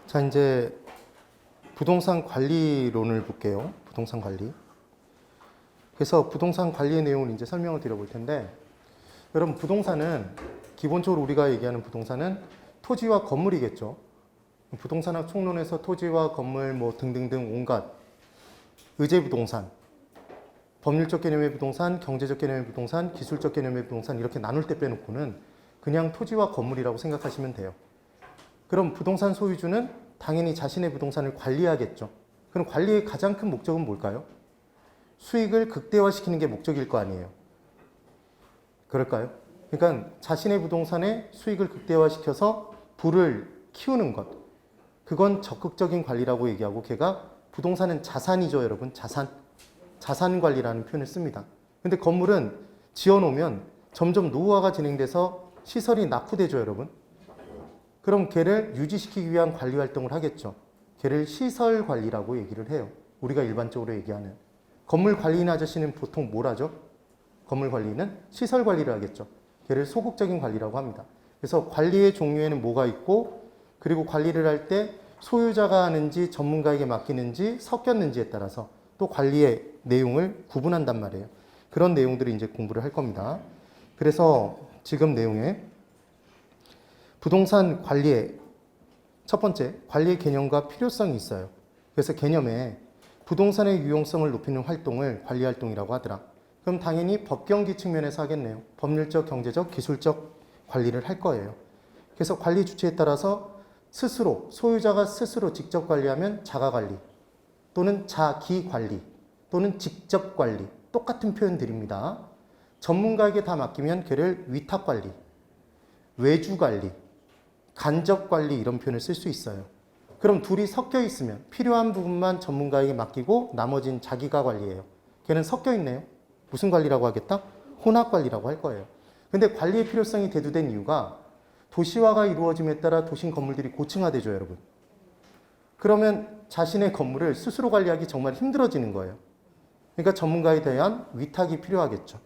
자, 이제 부동산 관리론을 볼게요. 부동산 관리. 그래서 부동산 관리의 내용을 이제 설명을 드려볼 텐데, 여러분, 부동산은 기본적으로 우리가 얘기하는 부동산은 토지와 건물이겠죠. 부동산학 총론에서 토지와 건물 뭐 등등등 온갖 의제 부동산, 법률적 개념의 부동산, 경제적 개념의 부동산, 기술적 개념의 부동산 이렇게 나눌 때 빼놓고는 그냥 토지와 건물이라고 생각하시면 돼요. 그럼 부동산 소유주는 당연히 자신의 부동산을 관리하겠죠. 그럼 관리의 가장 큰 목적은 뭘까요? 수익을 극대화시키는 게 목적일 거 아니에요. 그럴까요? 그러니까 자신의 부동산의 수익을 극대화시켜서 부를 키우는 것. 그건 적극적인 관리라고 얘기하고, 걔가 부동산은 자산이죠, 여러분. 자산 관리라는 표현을 씁니다. 근데 건물은 지어놓으면 점점 노후화가 진행돼서 시설이 낙후되죠, 여러분. 그럼 걔를 유지시키기 위한 관리 활동을 하겠죠. 걔를 시설 관리라고 얘기를 해요. 우리가 일반적으로 얘기하는. 건물 관리인 아저씨는 보통 뭘 하죠? 건물 관리는 시설 관리를 하겠죠. 걔를 소극적인 관리라고 합니다. 그래서 관리의 종류에는 뭐가 있고, 그리고 관리를 할 때 소유자가 하는지 전문가에게 맡기는지 섞였는지에 따라서 또 관리의 내용을 구분한단 말이에요. 그런 내용들을 이제 공부를 할 겁니다. 그래서 지금 내용에 부동산 관리의 첫 번째, 관리의 개념과 필요성이 있어요. 그래서 개념에 부동산의 유용성을 높이는 활동을 관리활동이라고 하더라. 그럼 당연히 법경기 측면에서 하겠네요. 법률적, 경제적, 기술적 관리를 할 거예요. 그래서 관리 주체에 따라서 스스로, 소유자가 스스로 직접 관리하면 자가관리, 또는 자기관리, 또는 직접관리, 똑같은 표현들입니다. 전문가에게 다 맡기면 걔를 위탁관리, 외주관리, 간접관리 이런 표현을 쓸 수 있어요. 그럼 둘이 섞여 있으면 필요한 부분만 전문가에게 맡기고 나머지는 자기가 관리해요. 걔는 섞여 있네요. 무슨 관리라고 하겠다? 혼합관리라고 할 거예요. 근데 관리의 필요성이 대두된 이유가 도시화가 이루어짐에 따라 도심 건물들이 고층화되죠, 여러분. 그러면 자신의 건물을 스스로 관리하기 정말 힘들어지는 거예요. 그러니까 전문가에 대한 위탁이 필요하겠죠.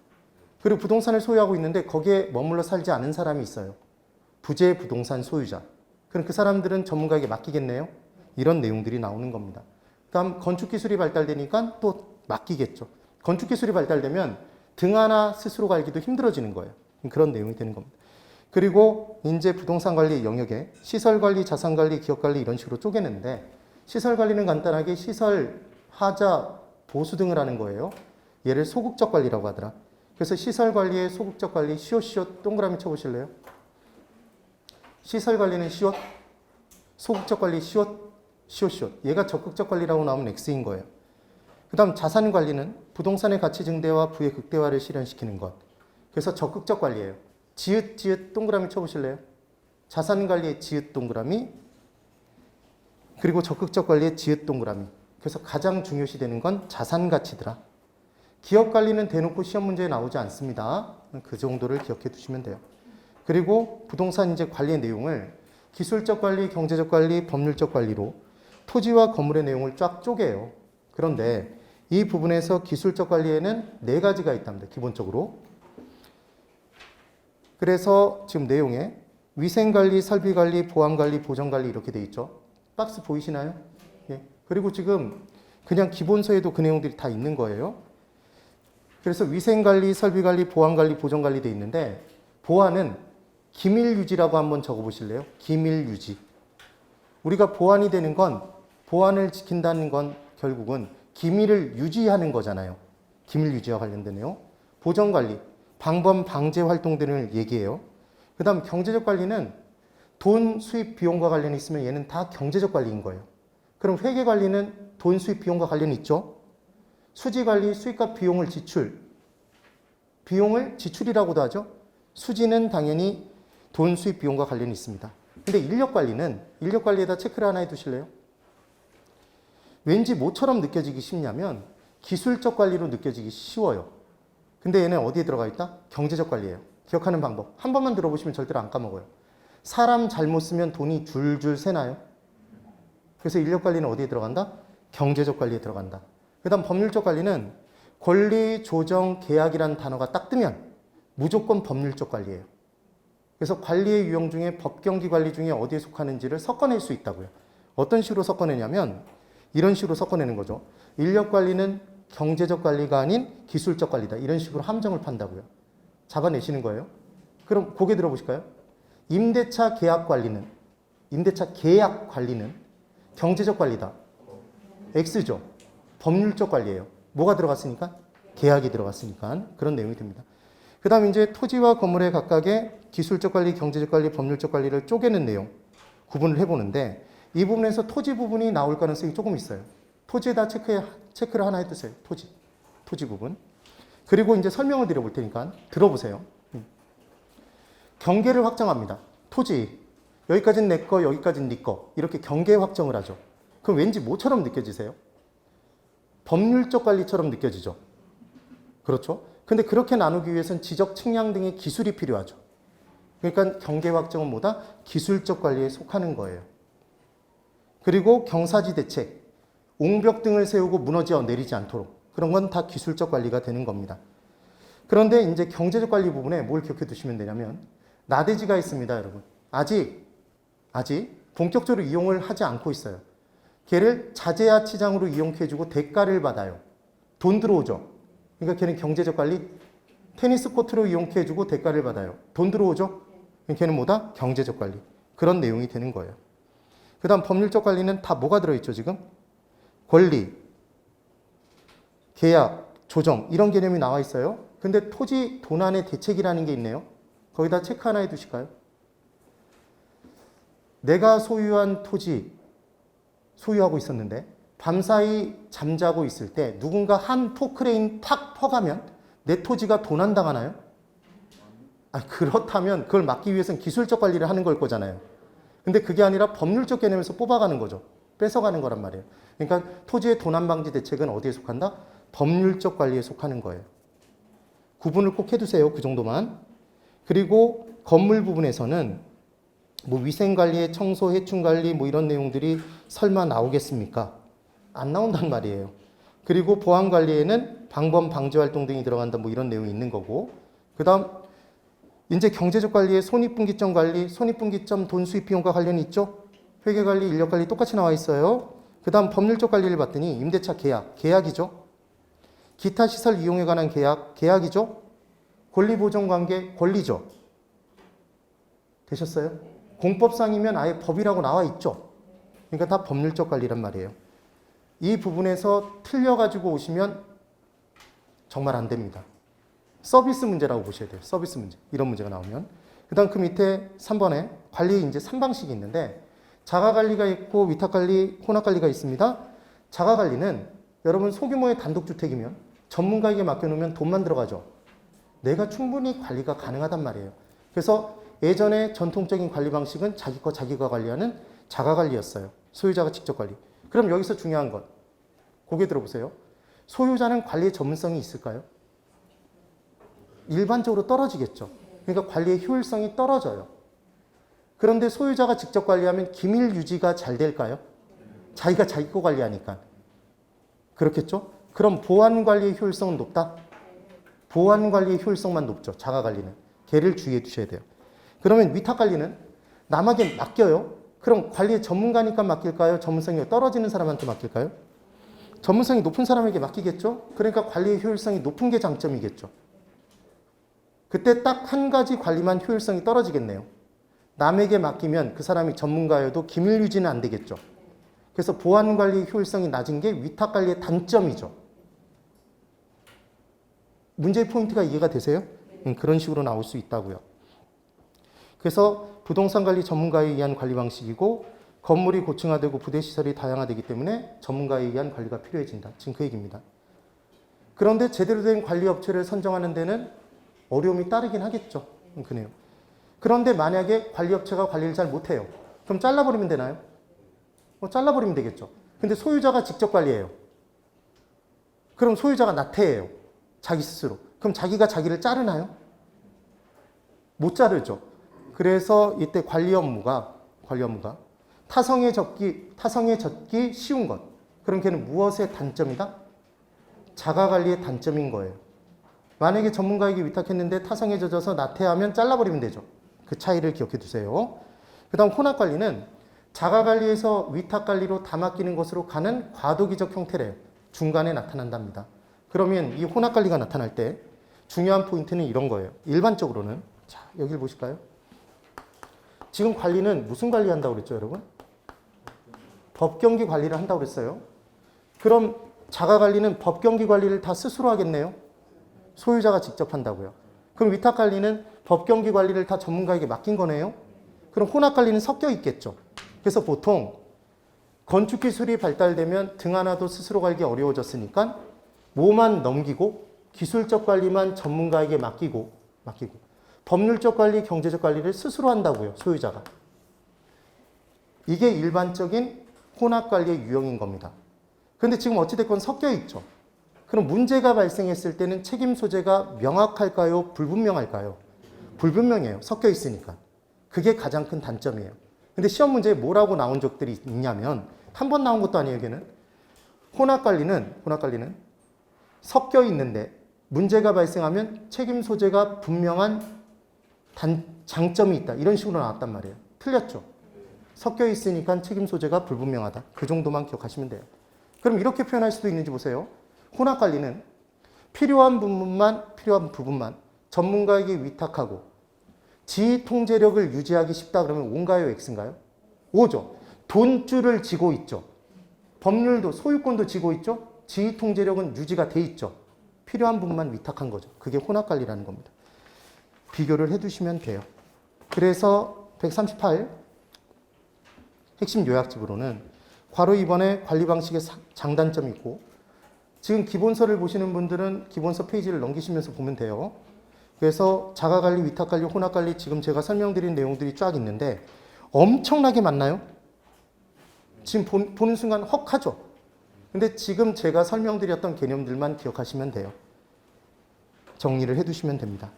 그리고 부동산을 소유하고 있는데 거기에 머물러 살지 않은 사람이 있어요. 부재 부동산 소유자. 그럼 그 사람들은 전문가에게 맡기겠네요. 이런 내용들이 나오는 겁니다. 다음 건축기술이 발달되니까 또 맡기겠죠. 건축기술이 발달되면 등 하나 스스로 갈기도 힘들어지는 거예요. 그런 내용이 되는 겁니다. 그리고 이제 부동산 관리 영역에 시설관리, 자산관리, 기업관리 이런 식으로 쪼개는데, 시설관리는 간단하게 시설, 하자, 보수 등을 하는 거예요. 얘를 소극적 관리라고 하더라. 그래서 시설관리의 소극적 관리, 시옷 동그라미 쳐보실래요? 시설관리는 시옷, 소극적 관리 시옷. 얘가 적극적 관리라고 나오면 X인 거예요. 그 다음 자산관리는 부동산의 가치 증대와 부의 극대화를 실현시키는 것. 그래서 적극적 관리예요. 지읒 동그라미 쳐보실래요? 자산관리의 지읒 동그라미, 그리고 적극적 관리의 지읒 동그라미. 그래서 가장 중요시 되는 건 자산가치더라. 기업관리는 대놓고 시험 문제에 나오지 않습니다. 그 정도를 기억해 두시면 돼요. 그리고 부동산 이제 관리의 내용을 기술적 관리, 경제적 관리, 법률적 관리로 토지와 건물의 내용을 쫙 쪼개요. 그런데 이 부분에서 기술적 관리에는 4가지가 있답니다. 기본적으로. 그래서 지금 내용에 위생관리, 설비관리, 보안관리, 보전관리 이렇게 돼 있죠. 박스 보이시나요? 예. 그리고 지금 그냥 기본서에도 그 내용들이 다 있는 거예요. 그래서 위생관리, 설비관리, 보안관리, 보전관리 돼 있는데, 보안은 기밀유지라고 한번 적어보실래요? 기밀유지. 우리가 보안이 되는 건, 보안을 지킨다는 건 결국은 기밀을 유지하는 거잖아요. 기밀유지와 관련되네요. 보전관리, 방범 방제 활동들을 얘기해요. 그 다음 경제적 관리는 돈 수입 비용과 관련이 있으면 얘는 다 경제적 관리인 거예요. 그럼 회계 관리는 돈 수입 비용과 관련이 있죠. 수지 관리, 수익과 비용을 비용을 지출이라고도 하죠. 수지는 당연히 돈 수입 비용과 관련이 있습니다. 근데 인력 관리에다 체크를 하나 해두실래요? 왠지 뭐처럼 느껴지기 쉽냐면 기술적 관리로 느껴지기 쉬워요. 근데 얘는 어디에 들어가 있다? 경제적 관리예요. 기억하는 방법. 한 번만 들어보시면 절대로 안 까먹어요. 사람 잘못 쓰면 돈이 줄줄 새나요? 그래서 인력 관리는 어디에 들어간다? 경제적 관리에 들어간다. 그 다음 법률적 관리는 권리, 조정, 계약이라는 단어가 딱 뜨면 무조건 법률적 관리예요. 그래서 관리의 유형 중에 법경기 관리 중에 어디에 속하는지를 섞어낼 수 있다고요. 어떤 식으로 섞어내냐면 이런 식으로 섞어내는 거죠. 인력 관리는 경제적 관리가 아닌 기술적 관리다. 이런 식으로 함정을 판다고요. 잡아내시는 거예요. 그럼 고개 들어보실까요? 임대차 계약 관리는 경제적 관리다. X죠. 법률적 관리예요. 뭐가 들어갔으니까? 계약이 들어갔으니까 그런 내용이 됩니다. 그 다음 이제 토지와 건물의 각각의 기술적 관리, 경제적 관리, 법률적 관리를 쪼개는 내용 구분을 해보는데 이 부분에서 토지 부분이 나올 가능성이 조금 있어요. 토지에다 체크를 하나 해두세요. 토지 부분. 그리고 이제 설명을 드려볼 테니까 들어보세요. 경계를 확정합니다. 토지 여기까지는 내 거, 여기까지는 네 거 이렇게 경계 확정을 하죠. 그럼 왠지 뭐처럼 느껴지세요? 법률적 관리처럼 느껴지죠. 그렇죠? 근데 그렇게 나누기 위해서는 지적 측량 등의 기술이 필요하죠. 그러니까 경계 확정은 뭐다? 기술적 관리에 속하는 거예요. 그리고 경사지 대책, 옹벽 등을 세우고 무너져 내리지 않도록 그런 건 다 기술적 관리가 되는 겁니다. 그런데 이제 경제적 관리 부분에 뭘 기억해 두시면 되냐면 나대지가 있습니다, 여러분. 아직 본격적으로 이용을 하지 않고 있어요. 걔를 자재야 치장으로 이용해주고 대가를 받아요. 돈 들어오죠. 그러니까 걔는 경제적 관리. 테니스 코트로 이용해주고 대가를 받아요. 돈 들어오죠. 걔는 뭐다? 경제적 관리. 그런 내용이 되는 거예요. 그 다음 법률적 관리는 다 뭐가 들어있죠, 지금? 권리, 계약, 조정 이런 개념이 나와 있어요. 근데 토지 도난의 대책이라는 게 있네요. 거기다 체크 하나 해두실까요? 내가 소유한 토지 소유하고 있었는데 밤사이 잠자고 있을 때 누군가 한 포크레인 탁 퍼가면 내 토지가 도난당하나요? 그렇다면 그걸 막기 위해서는 기술적 관리를 하는 걸 거잖아요. 근데 그게 아니라 법률적 개념에서 뽑아가는 거죠. 뺏어가는 거란 말이에요. 그러니까 토지의 도난 방지 대책은 어디에 속한다? 법률적 관리에 속하는 거예요. 구분을 꼭 해두세요. 그 정도만. 그리고 건물 부분에서는 뭐 위생관리에 청소, 해충관리 뭐 이런 내용들이 설마 나오겠습니까? 안 나온단 말이에요. 그리고 보안관리에는 방범, 방지활동 등이 들어간다 뭐 이런 내용이 있는 거고 그 다음 이제 경제적 관리에 손익분기점 관리, 손익분기점 돈 수입 비용과 관련이 있죠? 회계관리, 인력관리 똑같이 나와 있어요. 그 다음 법률적 관리를 봤더니 임대차 계약이죠? 기타 시설 이용에 관한 계약이죠? 권리보존관계, 권리죠? 되셨어요? 공법상이면 아예 법이라고 나와 있죠? 그러니까 다 법률적 관리란 말이에요. 이 부분에서 틀려가지고 오시면 정말 안 됩니다. 서비스 문제라고 보셔야 돼요. 서비스 문제. 이런 문제가 나오면. 그 다음 그 밑에 3번에 관리 이제 3방식이 있는데 자가관리가 있고 위탁관리, 혼합관리가 있습니다. 자가관리는 여러분 소규모의 단독주택이면 전문가에게 맡겨놓으면 돈만 들어가죠. 내가 충분히 관리가 가능하단 말이에요. 그래서 예전에 전통적인 관리 방식은 자기 거 자기가 관리하는 자가관리였어요. 소유자가 직접 관리. 그럼 여기서 중요한 것. 고개 들어보세요. 소유자는 관리의 전문성이 있을까요? 일반적으로 떨어지겠죠. 그러니까 관리의 효율성이 떨어져요. 그런데 소유자가 직접 관리하면 기밀 유지가 잘 될까요? 자기가 자기 거 관리하니까. 그렇겠죠? 그럼 보안 관리의 효율성은 높다? 보안 관리의 효율성만 높죠. 자가 관리는. 걔를 주의해 두셔야 돼요. 그러면 위탁 관리는 남에게 맡겨요. 그럼 관리의 전문가니까 맡길까요? 전문성이 떨어지는 사람한테 맡길까요? 전문성이 높은 사람에게 맡기겠죠? 그러니까 관리의 효율성이 높은 게 장점이겠죠. 그때 딱 한 가지 관리만 효율성이 떨어지겠네요. 남에게 맡기면 그 사람이 전문가여도 기밀 유지는 안 되겠죠. 그래서 보안 관리 효율성이 낮은 게 위탁 관리의 단점이죠. 문제의 포인트가 이해가 되세요? 그런 식으로 나올 수 있다고요. 그래서 부동산 관리 전문가에 의한 관리 방식이고 건물이 고층화되고 부대 시설이 다양화되기 때문에 전문가에 의한 관리가 필요해진다. 지금 그 얘기입니다. 그런데 제대로 된 관리 업체를 선정하는 데는 어려움이 따르긴 하겠죠. 그네요. 그런데 만약에 관리 업체가 관리를 잘 못해요. 그럼 잘라버리면 되나요? 잘라버리면 되겠죠. 근데 소유자가 직접 관리해요. 그럼 소유자가 나태해요. 자기 스스로. 그럼 자기가 자기를 자르나요? 못 자르죠. 그래서 이때 관리 업무가 타성에 젖기 쉬운 것. 그럼 걔는 무엇의 단점이다? 자가관리의 단점인 거예요. 만약에 전문가에게 위탁했는데 타성에 젖어서 나태하면 잘라버리면 되죠. 그 차이를 기억해 두세요. 그 다음 혼합관리는 자가관리에서 위탁관리로 다 맡기는 것으로 가는 과도기적 형태래요. 중간에 나타난답니다. 그러면 이 혼합관리가 나타날 때 중요한 포인트는 이런 거예요. 일반적으로는 자, 여기를 보실까요? 지금 관리는 무슨 관리한다고 그랬죠, 여러분? 법경기 관리를 한다고 그랬어요. 그럼 자가관리는 법경기 관리를 다 스스로 하겠네요. 소유자가 직접 한다고요. 그럼 위탁관리는 법경기 관리를 다 전문가에게 맡긴 거네요. 그럼 혼합관리는 섞여 있겠죠. 그래서 보통 건축기술이 발달되면 등 하나도 스스로 갈기 어려워졌으니까 뭐만 넘기고 기술적 관리만 전문가에게 맡기고 법률적 관리, 경제적 관리를 스스로 한다고요. 소유자가. 이게 일반적인 혼합관리의 유형인 겁니다. 그런데 지금 어찌됐건 섞여 있죠. 그럼 문제가 발생했을 때는 책임 소재가 명확할까요? 불분명할까요? 불분명해요. 섞여 있으니까. 그게 가장 큰 단점이에요. 근데 시험 문제에 뭐라고 나온 적들이 있냐면 한 번 나온 것도 아니에요. 여기는 혼합관리는 섞여 있는데 문제가 발생하면 책임 소재가 분명한 장점이 있다. 이런 식으로 나왔단 말이에요. 틀렸죠? 섞여 있으니까 책임 소재가 불분명하다. 그 정도만 기억하시면 돼요. 그럼 이렇게 표현할 수도 있는지 보세요. 혼합관리는 필요한 부분만 전문가에게 위탁하고 지휘 통제력을 유지하기 쉽다 그러면 O인가요? X인가요? O죠. 돈줄을 쥐고 있죠. 법률도 소유권도 쥐고 있죠. 지휘 통제력은 유지가 돼 있죠. 필요한 부분만 위탁한 거죠. 그게 혼합관리라는 겁니다. 비교를 해두시면 돼요. 그래서 138 핵심 요약집으로는 괄호 2번에 관리 방식의 장단점이 있고 지금 기본서를 보시는 분들은 기본서 페이지를 넘기시면서 보면 돼요. 그래서 자가관리, 위탁관리, 혼합관리 지금 제가 설명드린 내용들이 쫙 있는데 엄청나게 많나요? 지금 보는 순간 헉하죠? 근데 지금 제가 설명드렸던 개념들만 기억하시면 돼요. 정리를 해두시면 됩니다.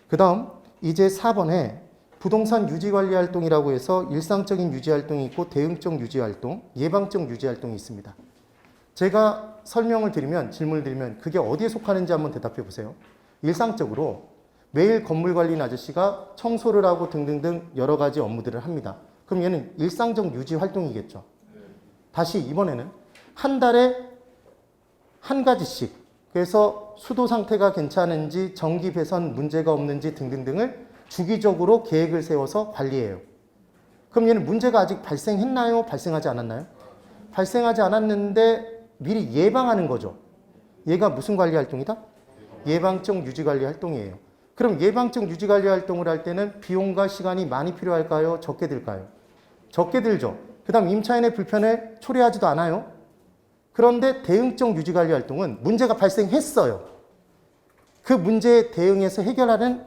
그 다음 이제 4번에 부동산 유지관리활동이라고 해서 일상적인 유지활동이 있고 대응적 유지활동, 예방적 유지활동이 있습니다. 제가 설명을 드리면 질문을 드리면 그게 어디에 속하는지 한번 대답해 보세요. 일상적으로 매일 건물관리인 아저씨가 청소를 하고 등등등 여러 가지 업무들을 합니다. 그럼 얘는 일상적 유지활동이겠죠. 다시 이번에는 한 달에 한 가지씩 그래서 수도 상태가 괜찮은지 전기 배선 문제가 없는지 등등등을 주기적으로 계획을 세워서 관리해요. 그럼 얘는 문제가 아직 발생했나요? 발생하지 않았나요? 발생하지 않았는데 미리 예방하는 거죠. 얘가 무슨 관리 활동이다? 예방적 유지관리 활동이에요. 그럼 예방적 유지관리 활동을 할 때는 비용과 시간이 많이 필요할까요? 적게 들까요? 적게 들죠. 그 다음 임차인의 불편을 초래하지도 않아요. 그런데 대응적 유지관리 활동은 문제가 발생했어요. 그 문제에 대응해서 해결하는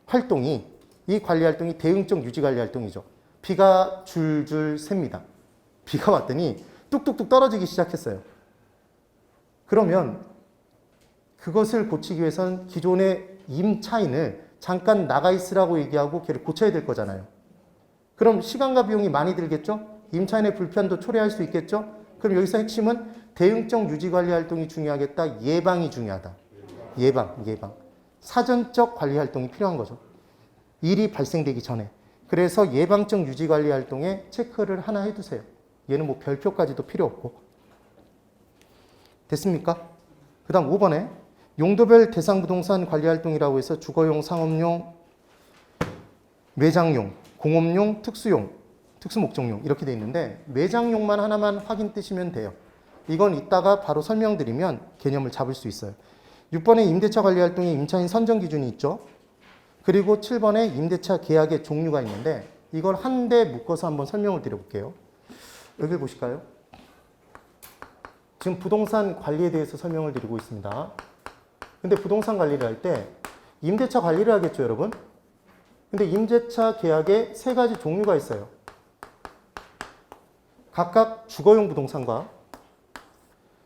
활동이 이 관리 활동이 대응적 유지관리 활동이죠. 비가 줄줄 셉니다. 비가 왔더니 뚝뚝뚝 떨어지기 시작했어요. 그러면 그것을 고치기 위해서는 기존의 임차인을 잠깐 나가 있으라고 얘기하고 걔를 고쳐야 될 거잖아요. 그럼 시간과 비용이 많이 들겠죠? 임차인의 불편도 초래할 수 있겠죠? 그럼 여기서 핵심은 대응적 유지관리 활동이 중요하겠다. 예방이 중요하다. 예방. 사전적 관리 활동이 필요한 거죠. 일이 발생되기 전에. 그래서 예방적 유지관리 활동에 체크를 하나 해두세요. 얘는 뭐 별표까지도 필요 없고. 됐습니까? 그 다음 5번에 용도별 대상 부동산 관리 활동이라고 해서 주거용, 상업용, 매장용, 공업용, 특수용, 특수목적용 이렇게 돼 있는데 매장용만 하나만 확인 뜨시면 돼요. 이건 이따가 바로 설명드리면 개념을 잡을 수 있어요. 6번에 임대차 관리 활동에 임차인 선정 기준이 있죠. 그리고 7번에 임대차 계약의 종류가 있는데 이걸 한데 묶어서 한번 설명을 드려볼게요. 여기 보실까요? 지금 부동산 관리에 대해서 설명을 드리고 있습니다. 근데 부동산 관리를 할 때 임대차 관리를 하겠죠, 여러분? 근데 임대차 계약에 세 가지 종류가 있어요. 각각 주거용 부동산과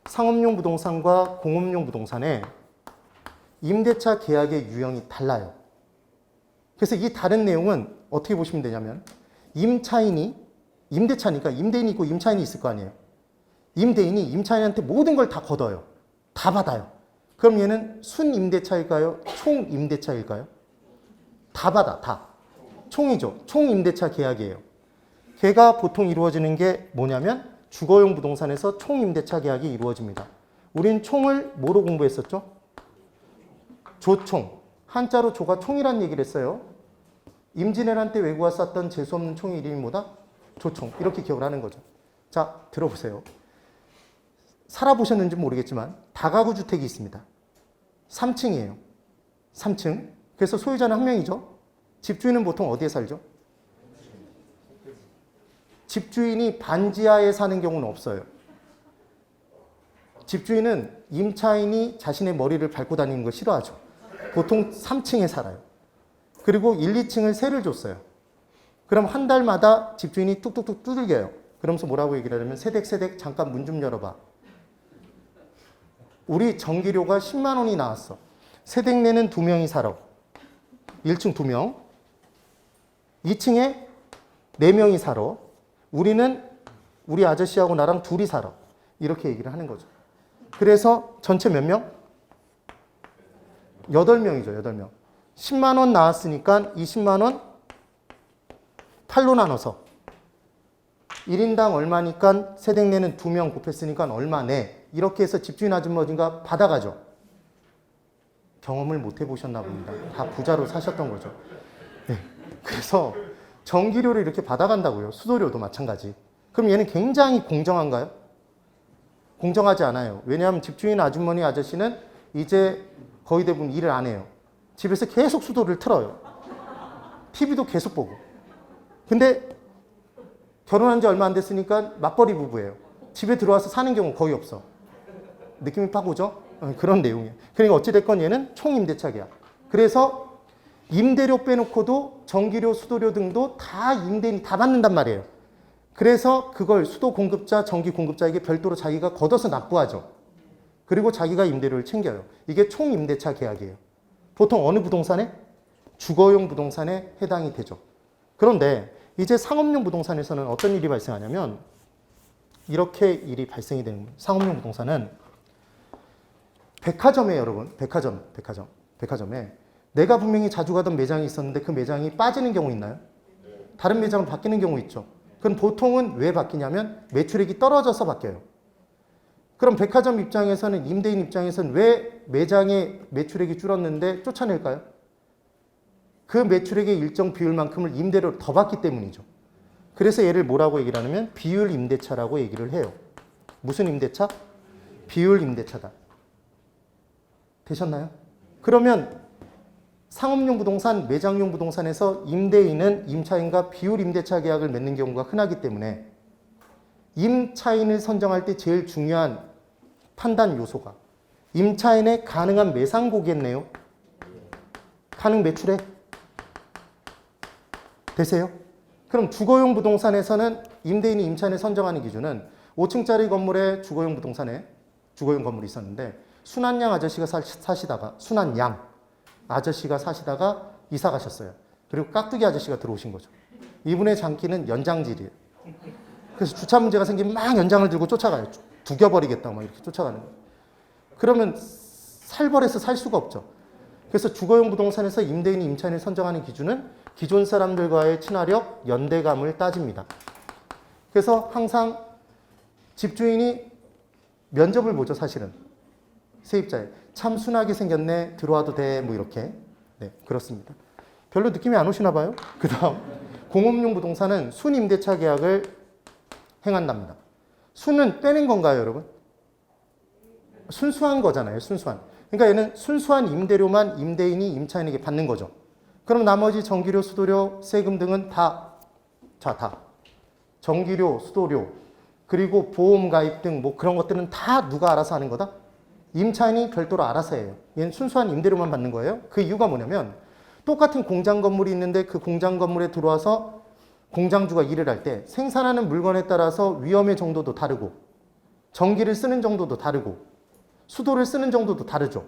상업용 부동산과 공업용 부동산에 임대차 계약의 유형이 달라요. 그래서 이 다른 내용은 어떻게 보시면 되냐면 임차인이 임대차니까 임대인이 있고 임차인이 있을 거 아니에요. 임대인이 임차인한테 모든 걸 다 걷어요. 다 받아요. 그럼 얘는 순임대차일까요? 총임대차일까요? 다 받아, 다. 총이죠. 총임대차 계약이에요. 걔가 보통 이루어지는 게 뭐냐면 주거용 부동산에서 총임대차 계약이 이루어집니다. 우린 총을 뭐로 공부했었죠? 조총. 한자로 조가 총이란 얘기를 했어요. 임진왜란 때 왜구가 쐈던 재수없는 총의 이름이 뭐다? 조총. 이렇게 기억을 하는 거죠. 자, 들어보세요. 살아보셨는지 모르겠지만 다가구 주택이 있습니다. 3층이에요. 3층. 그래서 소유자는 한 명이죠. 집주인은 보통 어디에 살죠? 집주인이 반지하에 사는 경우는 없어요. 집주인은 임차인이 자신의 머리를 밟고 다니는 걸 싫어하죠. 보통 3층에 살아요. 그리고 1, 2층을 세를 줬어요. 그럼 한 달마다 집주인이 뚝뚝뚝 두들겨요. 그러면서 뭐라고 얘기를 하냐면 세댁 잠깐 문 좀 열어봐. 우리 전기료가 10만 원이 나왔어. 세댁 내는 2명이 살아. 1층 2명. 2층에 4명이 살아. 우리는 우리 아저씨하고 나랑 둘이 살아. 이렇게 얘기를 하는 거죠. 그래서 전체 몇 명? 8명이죠. 8명. 10만 원 나왔으니까 20만 원 8로 나눠서 1인당 얼마니까 세댁 내는 2명 곱했으니까 얼마 내. 이렇게 해서 집주인 아줌마가 받아가죠. 경험을 못 해보셨나 봅니다. 다 부자로 사셨던 거죠. 네. 그래서 전기료를 이렇게 받아간다고요. 수도료도 마찬가지. 그럼 얘는 굉장히 공정한가요? 공정하지 않아요. 왜냐하면 집주인 아주머니 아저씨는 이제 거의 대부분 일을 안 해요. 집에서 계속 수도를 틀어요. TV도 계속 보고. 근데 결혼한 지 얼마 안 됐으니까 맞벌이 부부예요. 집에 들어와서 사는 경우 거의 없어. 느낌이 팍 오죠? 그런 내용이에요. 그러니까 어찌됐건 얘는 총임대차 계약. 그래서 임대료 빼놓고도 전기료, 수도료 등도 다 임대인이 다 받는단 말이에요. 그래서 그걸 수도 공급자, 전기 공급자에게 별도로 자기가 걷어서 납부하죠. 그리고 자기가 임대료를 챙겨요. 이게 총임대차 계약이에요. 보통 어느 부동산에? 주거용 부동산에 해당이 되죠. 그런데 이제 상업용 부동산에서는 어떤 일이 발생하냐면 이렇게 일이 발생이 되는 거예요. 상업용 부동산은 백화점에 여러분, 백화점에 내가 분명히 자주 가던 매장이 있었는데 그 매장이 빠지는 경우 있나요? 다른 매장으로 바뀌는 경우 있죠. 그럼 보통은 왜 바뀌냐면 매출액이 떨어져서 바뀌어요. 그럼 백화점 입장에서는, 임대인 입장에서는 왜 매장의 매출액이 줄었는데 쫓아낼까요? 그 매출액의 일정 비율만큼을 임대료를 더 받기 때문이죠. 그래서 얘를 뭐라고 얘기를 하냐면 비율 임대차라고 얘기를 해요. 무슨 임대차? 비율 임대차다. 되셨나요? 그러면 상업용 부동산, 매장용 부동산에서 임대인은 임차인과 비율 임대차 계약을 맺는 경우가 흔하기 때문에 임차인을 선정할 때 제일 중요한 판단 요소가 임차인의 가능한 매상고겠네요. 가능 매출액 되세요? 그럼 주거용 부동산에서는 임대인이 임차인을 선정하는 기준은 5층짜리 건물에 주거용 부동산에 주거용 건물이 있었는데 순한양 아저씨가 사시다가 순한양 아저씨가 사시다가 이사 가셨어요. 그리고 깍두기 아저씨가 들어오신 거죠. 이분의 장기는 연장질이에요. 그래서 주차 문제가 생기면 막 연장을 들고 쫓아가요. 죽여버리겠다고 막 이렇게 쫓아가는 거예요. 그러면 살벌해서 살 수가 없죠. 그래서 주거용 부동산에서 임대인이 임차인을 선정하는 기준은 기존 사람들과의 친화력, 연대감을 따집니다. 그래서 항상 집주인이 면접을 보죠, 사실은. 세입자에. 참 순하게 생겼네, 들어와도 돼, 뭐 이렇게. 네, 그렇습니다. 별로 느낌이 안 오시나 봐요. 그 다음, 공업용 부동산은 순임대차 계약을 행한답니다. 순은 빼낸 건가요, 여러분? 순수한 거잖아요, 순수한. 그러니까 얘는 순수한 임대료만 임대인이 임차인에게 받는 거죠. 그럼 나머지 전기료, 수도료, 세금 등은 다 전기료, 수도료, 그리고 보험 가입 등 뭐 그런 것들은 다 누가 알아서 하는 거다? 임차인이 별도로 알아서 해요. 얘는 순수한 임대료만 받는 거예요. 그 이유가 뭐냐면 똑같은 공장 건물이 있는데 그 공장 건물에 들어와서 공장주가 일을 할 때 생산하는 물건에 따라서 위험의 정도도 다르고 전기를 쓰는 정도도 다르고 수도를 쓰는 정도도 다르죠.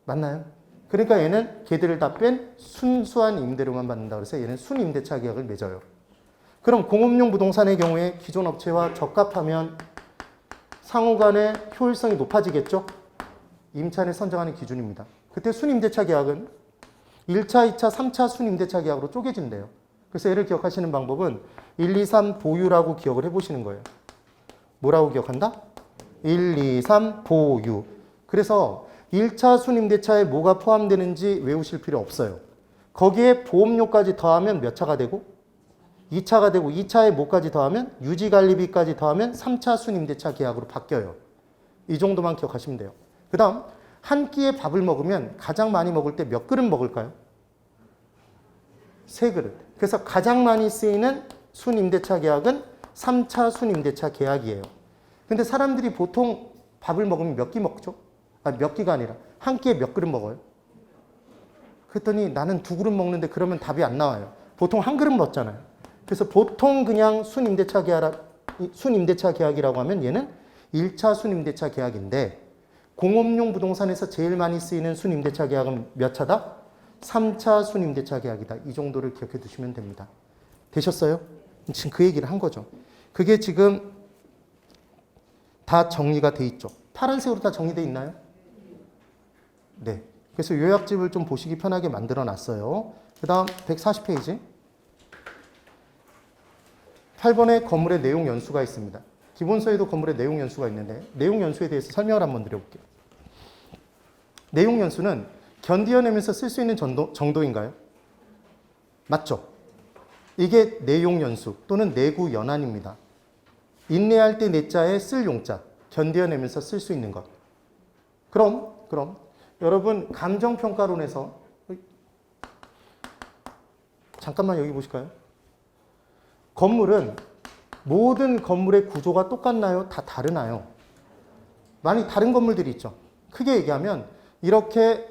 맞나요? 그러니까 얘는 걔들을 다 뺀 순수한 임대료만 받는다 그래서 얘는 순임대차 계약을 맺어요. 그럼 공업용 부동산의 경우에 기존 업체와 적합하면 상호 간의 효율성이 높아지겠죠? 임차인을 선정하는 기준입니다. 그때 순임대차 계약은 1차, 2차, 3차 순임대차 계약으로 쪼개진대요. 그래서 얘를 기억하시는 방법은 1, 2, 3 보유라고 기억을 해보시는 거예요. 뭐라고 기억한다? 1, 2, 3 보유. 그래서 1차 순임대차에 뭐가 포함되는지 외우실 필요 없어요. 거기에 보험료까지 더하면 몇 차가 되고? 2차가 되고 2차에 뭐까지 더하면? 유지관리비까지 더하면 3차 순임대차 계약으로 바뀌어요. 이 정도만 기억하시면 돼요. 그 다음 한 끼에 밥을 먹으면 가장 많이 먹을 때 몇 그릇 먹을까요? 3그릇. 그래서 가장 많이 쓰이는 순임대차 계약은 3차 순임대차 계약이에요. 근데 사람들이 보통 밥을 먹으면 몇 끼 먹죠? 몇 끼가 아니라 한 끼에 몇 그릇 먹어요? 그랬더니 나는 2그릇 먹는데 그러면 답이 안 나와요. 보통 한 그릇 먹잖아요. 그래서 보통 그냥 순임대차 계약이라고 하면 얘는 1차 순임대차 계약인데 공업용 부동산에서 제일 많이 쓰이는 순임대차 계약은 몇 차다? 3차 순임대차 계약이다. 이 정도를 기억해 두시면 됩니다. 되셨어요? 지금 그 얘기를 한 거죠. 그게 지금 다 정리가 돼 있죠. 파란색으로 다 정리되어 있나요? 네. 그래서 요약집을 좀 보시기 편하게 만들어 놨어요. 그 다음 140페이지. 8번에 건물의 내용 연수가 있습니다. 기본서에도 건물의 내용 연수가 있는데 내용 연수에 대해서 설명을 한번 드려볼게요. 내용 연수는 견디어내면서 쓸 수 있는 정도인가요? 맞죠? 이게 내용 연수 또는 내구 연한입니다. 인내할 때 내자에 쓸 용자, 견디어내면서 쓸 수 있는 것. 그럼 여러분 감정평가론에서 잠깐만 여기 보실까요? 건물은 모든 건물의 구조가 똑같나요? 다 다르나요? 많이 다른 건물들이 있죠. 크게 얘기하면 이렇게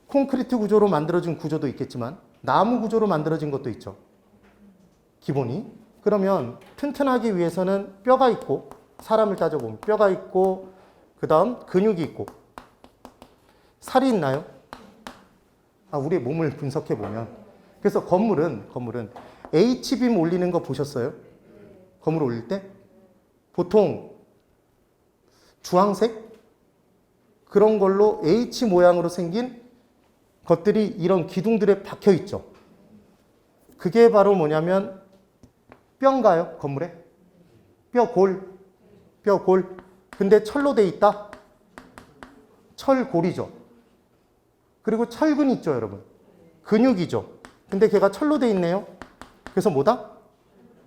콘크리트 구조로 만들어진 구조도 있겠지만 나무 구조로 만들어진 것도 있죠. 기본이. 그러면 튼튼하기 위해서는 뼈가 있고 사람을 따져보면 뼈가 있고 그 다음 근육이 있고 살이 있나요? 우리의 몸을 분석해보면 그래서 건물은 H빔 올리는 거 보셨어요? 건물 올릴 때? 보통 주황색? 그런 걸로 H 모양으로 생긴 것들이 이런 기둥들에 박혀 있죠. 그게 바로 뭐냐면 뼈인가요? 건물에? 뼈골. 근데 철로 돼 있다? 철골이죠. 그리고 철근 있죠, 여러분. 근육이죠. 근데 걔가 철로 돼 있네요. 그래서 뭐다?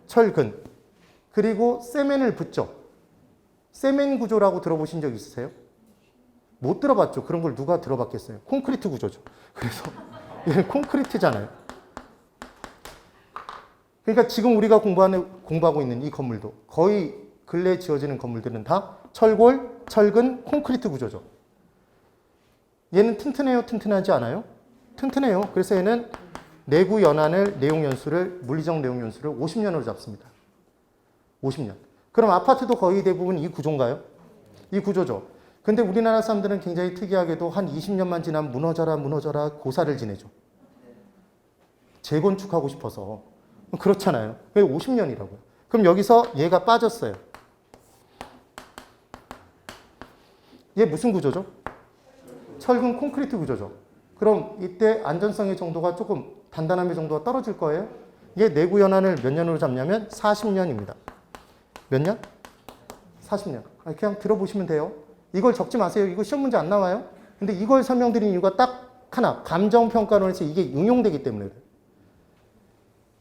철근. 그리고 세멘을 붓죠. 세멘 구조라고 들어보신 적 있으세요? 못 들어봤죠. 그런 걸 누가 들어봤겠어요. 콘크리트 구조죠. 그래서 얘는 콘크리트잖아요. 그러니까 지금 우리가 공부하고 있는 이 건물도 거의 근래에 지어지는 건물들은 다 철골, 철근, 콘크리트 구조죠. 얘는 튼튼해요? 튼튼하지 않아요? 튼튼해요. 그래서 얘는 내구 연한을 물리적 내용 연수를 50년으로 잡습니다. 50년. 그럼 아파트도 거의 대부분 이 구조인가요? 이 구조죠. 근데 우리나라 사람들은 굉장히 특이하게도 한 20년만 지나면 무너져라 고사를 지내죠. 재건축하고 싶어서. 그렇잖아요. 50년이라고요. 그럼 여기서 얘가 빠졌어요. 얘 무슨 구조죠? 철근 콘크리트 구조죠. 그럼 이때 안전성의 정도가 조금 단단함의 정도가 떨어질 거예요. 얘 내구 연한을 몇 년으로 잡냐면 40년입니다. 몇 년? 40년. 그냥 들어보시면 돼요. 이걸 적지 마세요. 이거 시험 문제 안 나와요. 근데 이걸 설명드린 이유가 딱 하나. 감정평가론에서 이게 응용되기 때문에 그래요.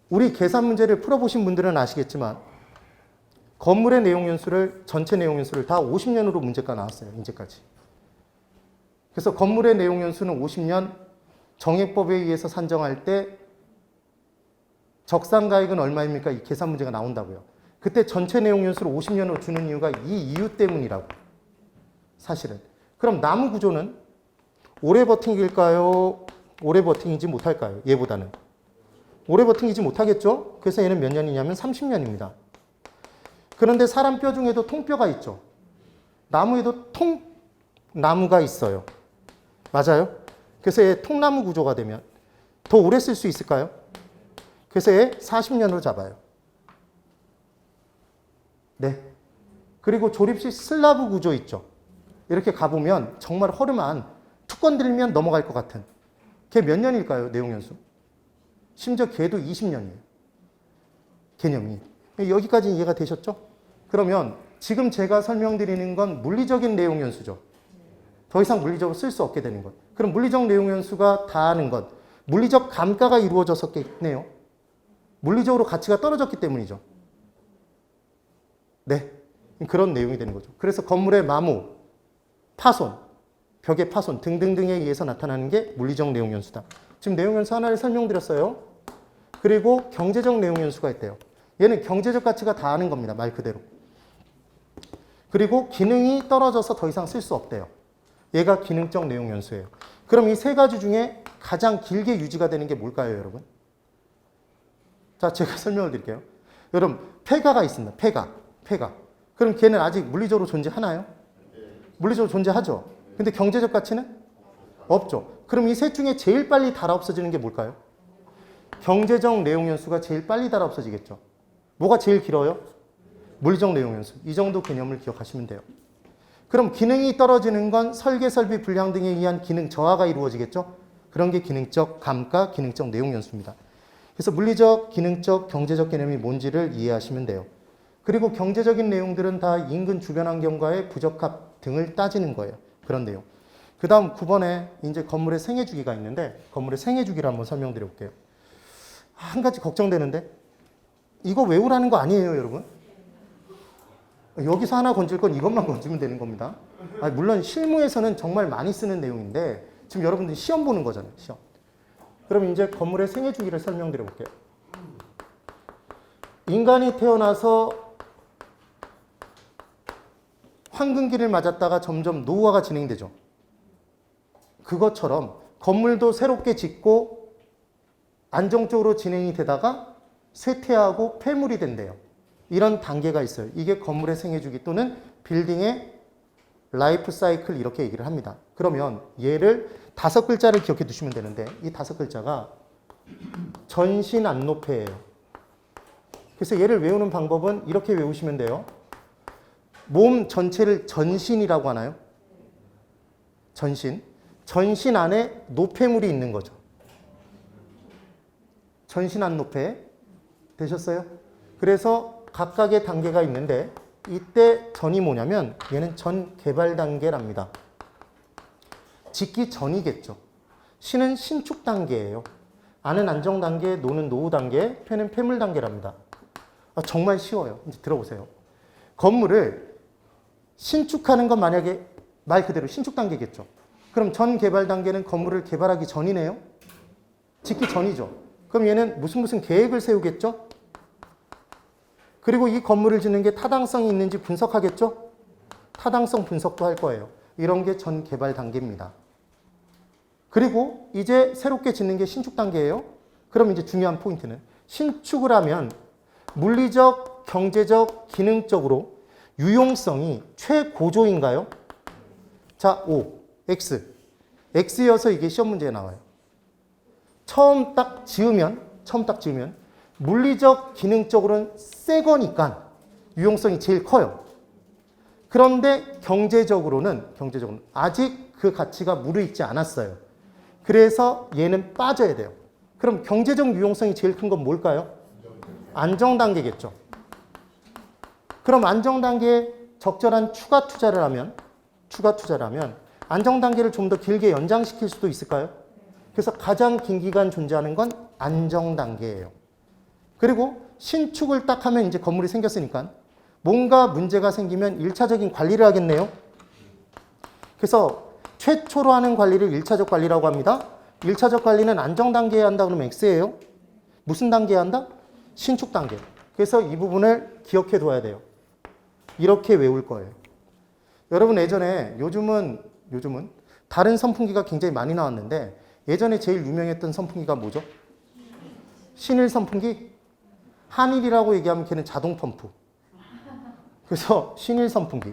우리 계산 문제를 풀어보신 분들은 아시겠지만 건물의 내용 연수를 전체 내용 연수를 다 50년으로 문제가 나왔어요. 이제까지. 그래서 건물의 내용 연수는 50년 정액법에 의해서 산정할 때 적산가액은 얼마입니까? 이 계산 문제가 나온다고요. 그때 전체 내용 연수를 50년으로 주는 이유가 이 이유 때문이라고. 사실은. 그럼 나무 구조는 오래 버팅일까요? 오래 버팅이지 못할까요? 얘보다는. 오래 버팅이지 못하겠죠? 그래서 얘는 몇 년이냐면 30년입니다. 그런데 사람 뼈 중에도 통뼈가 있죠. 나무에도 통나무가 있어요. 맞아요? 그래서 얘 통나무 구조가 되면 더 오래 쓸 수 있을까요? 그래서 얘 40년으로 잡아요. 네. 그리고 조립식 슬라브 구조 있죠. 이렇게 가보면 정말 허름한 툭 건드리면 넘어갈 것 같은. 걔 몇 년일까요? 내용 연수. 심지어 걔도 20년이에요. 개념이. 여기까지 이해가 되셨죠? 그러면 지금 제가 설명드리는 건 물리적인 내용 연수죠. 더 이상 물리적으로 쓸 수 없게 되는 것. 그럼 물리적 내용 연수가 다하는 것. 물리적 감가가 이루어졌었겠네요. 물리적으로 가치가 떨어졌기 때문이죠. 네. 그런 내용이 되는 거죠. 그래서 건물의 마모, 파손, 벽의 파손 등등등에 의해서 나타나는 게 물리적 내용 연수다. 지금 내용 연수 하나를 설명드렸어요. 그리고 경제적 내용 연수가 있대요. 얘는 경제적 가치가 다하는 겁니다. 말 그대로. 그리고 기능이 떨어져서 더 이상 쓸 수 없대요. 얘가 기능적 내용 연수예요. 그럼 이 세 가지 중에 가장 길게 유지가 되는 게 뭘까요, 여러분? 자, 제가 설명을 드릴게요. 여러분, 폐가가 있습니다. 폐가. 그럼 걔는 아직 물리적으로 존재하나요? 물리적으로 존재하죠. 근데 경제적 가치는 없죠. 그럼 이 셋 중에 제일 빨리 닳아 없어지는 게 뭘까요? 경제적 내용 연수가 제일 빨리 닳아 없어지겠죠. 뭐가 제일 길어요? 물리적 내용 연수. 이 정도 개념을 기억하시면 돼요. 그럼 기능이 떨어지는 건 설계, 설비, 불량 등에 의한 기능 저하가 이루어지겠죠? 그런 게 기능적 감가, 기능적 내용 연수입니다. 그래서 물리적, 기능적, 경제적 개념이 뭔지를 이해하시면 돼요. 그리고 경제적인 내용들은 다 인근 주변 환경과의 부적합 등을 따지는 거예요. 그런 내용. 그 다음 9번에 이제 건물의 생애 주기가 있는데 건물의 생애 주기를 한번 설명드려 볼게요. 한 가지 걱정되는데 이거 외우라는 거 아니에요, 여러분? 여기서 하나 건질 건 이것만 건지면 되는 겁니다. 물론 실무에서는 정말 많이 쓰는 내용인데 지금 여러분들이 시험 보는 거잖아요, 시험. 그럼 이제 건물의 생애 주기를 설명드려 볼게요. 인간이 태어나서 황금기를 맞았다가 점점 노후화가 진행되죠. 그것처럼 건물도 새롭게 짓고 안정적으로 진행이 되다가 쇠퇴하고 폐물이 된대요. 이런 단계가 있어요. 이게 건물의 생애주기 또는 빌딩의 라이프 사이클 이렇게 얘기를 합니다. 그러면 얘를 5글자를 기억해 두시면 되는데 이 5글자가 전신안노폐예요. 그래서 얘를 외우는 방법은 이렇게 외우시면 돼요. 몸 전체를 전신이라고 하나요? 전신. 전신 안에 노폐물이 있는 거죠. 전신안노폐. 되셨어요? 그래서 각각의 단계가 있는데 이때 전이 뭐냐면 얘는 전 개발 단계랍니다. 짓기 전이겠죠. 신은 신축 단계예요. 안은 안정 단계, 노는 노후 단계, 폐는 폐물 단계랍니다. 정말 쉬워요. 이제 들어보세요. 건물을 신축하는 건 만약에 말 그대로 신축 단계겠죠. 그럼 전 개발 단계는 건물을 개발하기 전이네요. 짓기 전이죠. 그럼 얘는 무슨 계획을 세우겠죠. 그리고 이 건물을 짓는 게 타당성이 있는지 분석하겠죠. 타당성 분석도 할 거예요. 이런 게 전 개발 단계입니다. 그리고 이제 새롭게 짓는 게 신축 단계예요. 그럼 이제 중요한 포인트는 신축을 하면 물리적, 경제적, 기능적으로 유용성이 최고조인가요? 자, O, X. X여서 이게 시험 문제에 나와요. 처음 딱 지으면 물리적, 기능적으로는 새 거니까 유용성이 제일 커요. 그런데 경제적으로는 아직 그 가치가 무르익지 않았어요. 그래서 얘는 빠져야 돼요. 그럼 경제적 유용성이 제일 큰 건 뭘까요? 안정 단계겠죠. 그럼 안정 단계에 적절한 추가 투자를 하면 안정 단계를 좀 더 길게 연장시킬 수도 있을까요? 그래서 가장 긴 기간 존재하는 건 안정 단계예요. 그리고 신축을 딱 하면 이제 건물이 생겼으니까 뭔가 문제가 생기면 1차적인 관리를 하겠네요. 그래서 최초로 하는 관리를 1차적 관리라고 합니다. 1차적 관리는 안정 단계에 한다 그러면 X예요. 무슨 단계에 한다? 신축 단계. 그래서 이 부분을 기억해 둬야 돼요. 이렇게 외울 거예요. 여러분 예전에 요즘은 다른 선풍기가 굉장히 많이 나왔는데 예전에 제일 유명했던 선풍기가 뭐죠? 신일 선풍기? 한일이라고 얘기하면 걔는 자동 펌프. 그래서 신일 선풍기.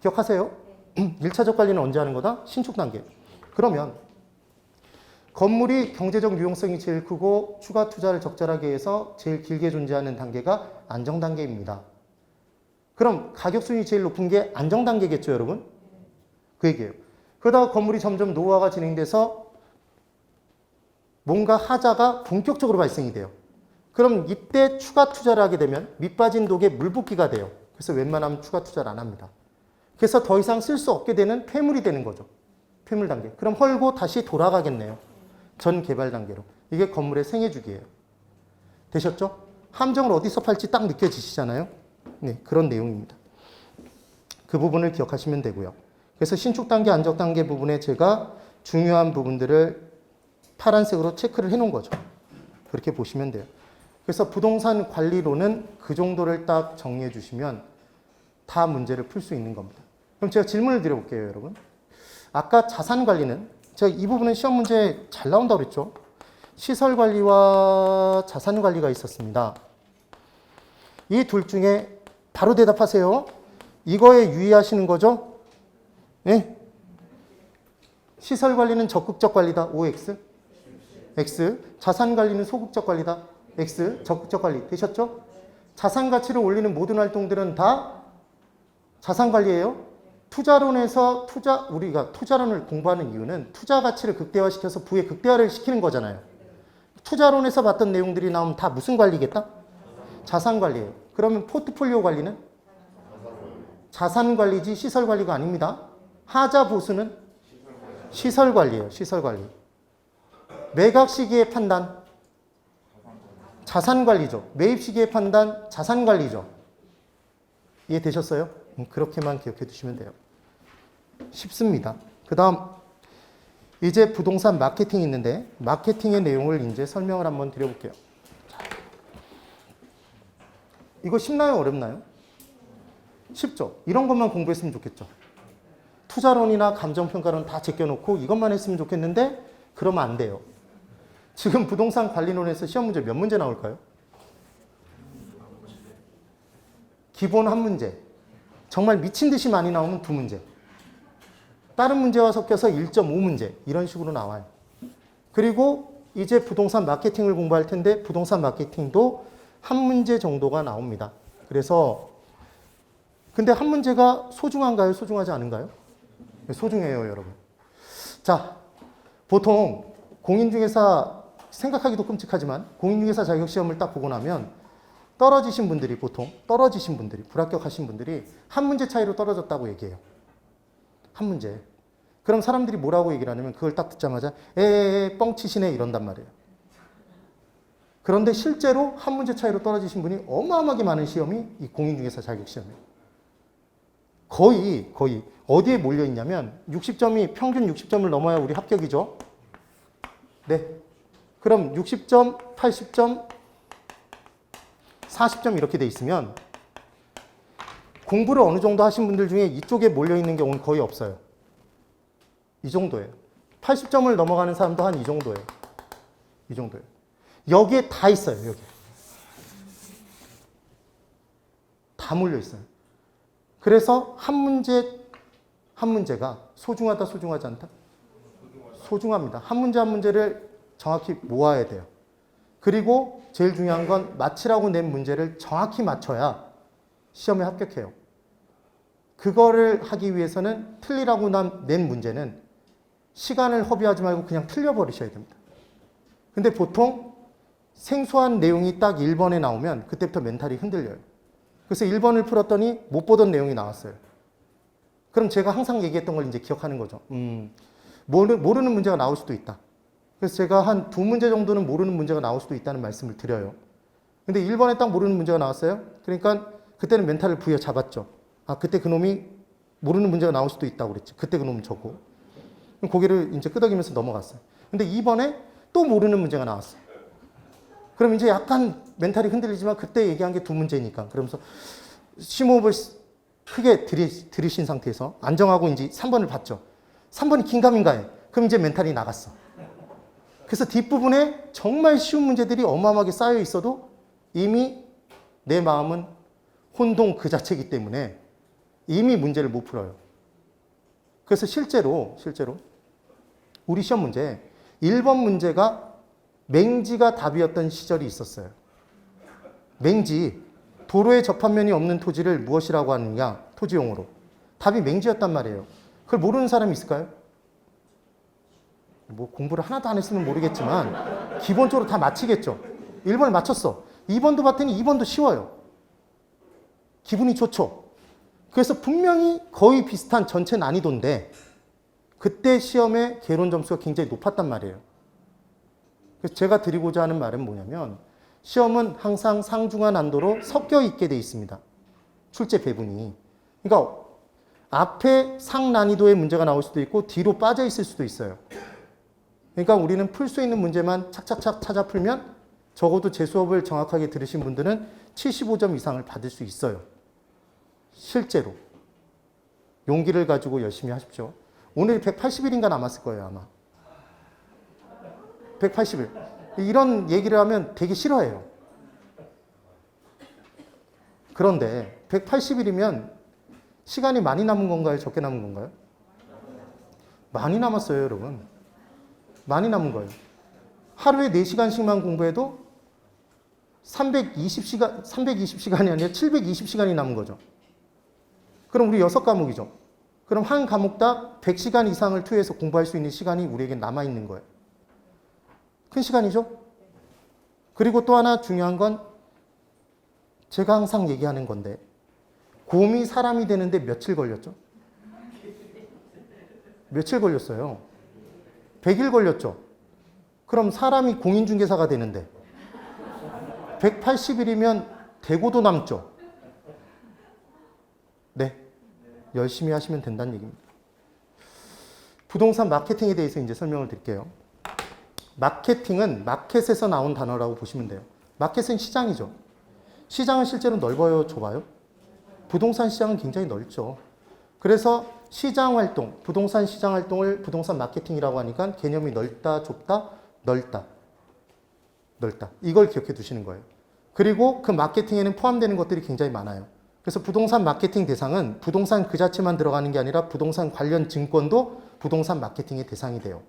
기억하세요? 1차적 관리는 언제 하는 거다? 신축 단계. 그러면 건물이 경제적 유용성이 제일 크고 추가 투자를 적절하게 해서 제일 길게 존재하는 단계가 안정 단계입니다. 그럼 가격 수준이 제일 높은 게 안정 단계겠죠, 여러분? 그 얘기예요. 그러다가 건물이 점점 노후화가 진행돼서 뭔가 하자가 본격적으로 발생이 돼요. 그럼 이때 추가 투자를 하게 되면 밑빠진 독에 물 붓기가 돼요. 그래서 웬만하면 추가 투자를 안 합니다. 그래서 더 이상 쓸 수 없게 되는 폐물이 되는 거죠. 폐물 단계. 그럼 헐고 다시 돌아가겠네요. 전 개발 단계로. 이게 건물의 생애 주기예요. 되셨죠? 함정을 어디서 팔지 딱 느껴지시잖아요. 네, 그런 내용입니다. 그 부분을 기억하시면 되고요. 그래서 신축 단계, 안정 단계 부분에 제가 중요한 부분들을 파란색으로 체크를 해놓은 거죠. 그렇게 보시면 돼요. 그래서 부동산 관리로는 그 정도를 딱 정리해 주시면 다 문제를 풀 수 있는 겁니다. 그럼 제가 질문을 드려볼게요, 여러분. 아까 자산 관리는 제가 이 부분은 시험 문제에 잘 나온다고 그랬죠. 시설 관리와 자산 관리가 있었습니다. 이 둘 중에 바로 대답하세요. 이거에 유의하시는 거죠? 네? 시설 관리는 적극적 관리다. OX. X. 자산 관리는 소극적 관리다. X. 적극적 관리. 되셨죠? 자산 가치를 올리는 모든 활동들은 다 자산 관리예요. 투자론에서 우리가 투자론을 공부하는 이유는 투자 가치를 극대화시켜서 부의 극대화를 시키는 거잖아요. 투자론에서 봤던 내용들이 나오면 다 무슨 관리겠다? 자산 관리예요. 그러면 포트폴리오 관리는? 자산 관리지 시설 관리가 아닙니다. 하자 보수는? 시설 관리예요. 시설 관리. 매각 시기의 판단? 자산 관리죠. 매입 시기의 판단? 자산 관리죠. 이해되셨어요? 그렇게만 기억해 두시면 돼요. 쉽습니다. 그 다음 이제 부동산 마케팅이 있는데 마케팅의 내용을 이제 설명을 한번 드려볼게요. 이거 쉽나요? 어렵나요? 쉽죠? 이런 것만 공부했으면 좋겠죠. 투자론이나 감정평가론 다 제껴놓고 이것만 했으면 좋겠는데 그러면 안 돼요. 지금 부동산 관리론에서 시험 문제 몇 문제 나올까요? 기본 한 문제. 정말 미친 듯이 많이 나오면 두 문제. 다른 문제와 섞여서 1.5문제. 이런 식으로 나와요. 그리고 이제 부동산 마케팅을 공부할 텐데 부동산 마케팅도 한 문제 정도가 나옵니다. 그래서 근데 한 문제가 소중한가요? 소중하지 않은가요? 소중해요, 여러분. 자, 보통 공인중개사 생각하기도 끔찍하지만 공인중개사 자격시험을 딱 보고 나면 떨어지신 분들이 불합격하신 분들이 한 문제 차이로 떨어졌다고 얘기해요. 한 문제. 그럼 사람들이 뭐라고 얘기를 하냐면 그걸 딱 듣자마자 뻥치시네 이런단 말이에요. 그런데 실제로 한 문제 차이로 떨어지신 분이 어마어마하게 많은 시험이 이 공인중개사 자격시험이에요. 거의 어디에 몰려 있냐면 60점이 평균 60점을 넘어야 우리 합격이죠. 네. 그럼 60점, 80점, 40점 이렇게 돼 있으면 공부를 어느 정도 하신 분들 중에 이쪽에 몰려 있는 경우는 거의 없어요. 이 정도예요. 80점을 넘어가는 사람도 한 이 정도예요. 이 정도예요. 여기에 다 있어요. 여기. 다 몰려 있어요. 그래서 한 문제가 소중하다, 소중하지 않다? 소중합니다. 한 문제 한 문제를 정확히 모아야 돼요. 그리고 제일 중요한 건 맞히라고 낸 문제를 정확히 맞춰야 시험에 합격해요. 그거를 하기 위해서는 틀리라고 낸 문제는 시간을 허비하지 말고 그냥 틀려버리셔야 됩니다. 근데 보통 생소한 내용이 딱 1번에 나오면 그때부터 멘탈이 흔들려요. 그래서 1번을 풀었더니 못 보던 내용이 나왔어요. 그럼 제가 항상 얘기했던 걸 이제 기억하는 거죠. 모르는 문제가 나올 수도 있다. 그래서 제가 한 두 문제 정도는 모르는 문제가 나올 수도 있다는 말씀을 드려요. 근데 1번에 딱 모르는 문제가 나왔어요. 그러니까 그때는 멘탈을 부여잡았죠. 아, 그때 그놈이 모르는 문제가 나올 수도 있다고 그랬지. 그때 그놈은 저고. 고개를 이제 끄덕이면서 넘어갔어요. 근데 2번에 또 모르는 문제가 나왔어요. 그럼 이제 약간 멘탈이 흔들리지만 그때 얘기한 게 두 문제니까. 그러면서 심호흡을 크게 들이신 상태에서 안정하고 이제 3번을 봤죠. 3번이 긴가민가해. 그럼 이제 멘탈이 나갔어. 그래서 뒷부분에 정말 쉬운 문제들이 어마어마하게 쌓여 있어도 이미 내 마음은 혼동 그 자체이기 때문에 이미 문제를 못 풀어요. 그래서 실제로 우리 시험 문제 1번 문제가 맹지가 답이었던 시절이 있었어요. 맹지, 도로에 접합면이 없는 토지를 무엇이라고 하느냐, 토지용어로. 답이 맹지였단 말이에요. 그걸 모르는 사람이 있을까요? 뭐 공부를 하나도 안 했으면 모르겠지만 기본적으로 다 맞히겠죠. 1번을 맞췄어. 2번도 봤더니 2번도 쉬워요. 기분이 좋죠. 그래서 분명히 거의 비슷한 전체 난이도인데 그때 시험의 개론 점수가 굉장히 높았단 말이에요. 그래서 제가 드리고자 하는 말은 뭐냐면 시험은 항상 상중하 난도로 섞여 있게 돼 있습니다. 출제 배분이. 그러니까 앞에 상난이도의 문제가 나올 수도 있고 뒤로 빠져 있을 수도 있어요. 그러니까 우리는 풀 수 있는 문제만 착착착 찾아 풀면 적어도 제 수업을 정확하게 들으신 분들은 75점 이상을 받을 수 있어요. 실제로. 용기를 가지고 열심히 하십시오. 오늘 180일인가 남았을 거예요, 아마. 180일. 이런 얘기를 하면 되게 싫어해요. 그런데 180일이면 시간이 많이 남은 건가요? 적게 남은 건가요? 많이 남았어요, 여러분. 많이 남은 거예요. 하루에 4시간씩만 공부해도 320시간이 아니라 720시간이 남은 거죠. 그럼 우리 6과목이죠. 그럼 한 과목당 100시간 이상을 투여해서 공부할 수 있는 시간이 우리에게 남아있는 거예요. 큰 시간이죠? 그리고 또 하나 중요한 건 제가 항상 얘기하는 건데 곰이 사람이 되는데 며칠 걸렸죠? 며칠 걸렸어요? 100일 걸렸죠? 그럼 사람이 공인중개사가 되는데 180일이면 대고도 남죠? 네. 열심히 하시면 된다는 얘기입니다. 부동산 마케팅에 대해서 이제 설명을 드릴게요. 마케팅은 마켓에서 나온 단어라고 보시면 돼요. 마켓은 시장이죠. 시장은 실제로 넓어요, 좁아요? 부동산 시장은 굉장히 넓죠. 그래서 시장 활동, 부동산 시장 활동을 부동산 마케팅이라고 하니까 개념이 넓다, 좁다, 넓다. 이걸 기억해 두시는 거예요. 그리고 그 마케팅에는 포함되는 것들이 굉장히 많아요. 그래서 부동산 마케팅 대상은 부동산 그 자체만 들어가는 게 아니라 부동산 관련 증권도 부동산 마케팅의 대상이 돼요.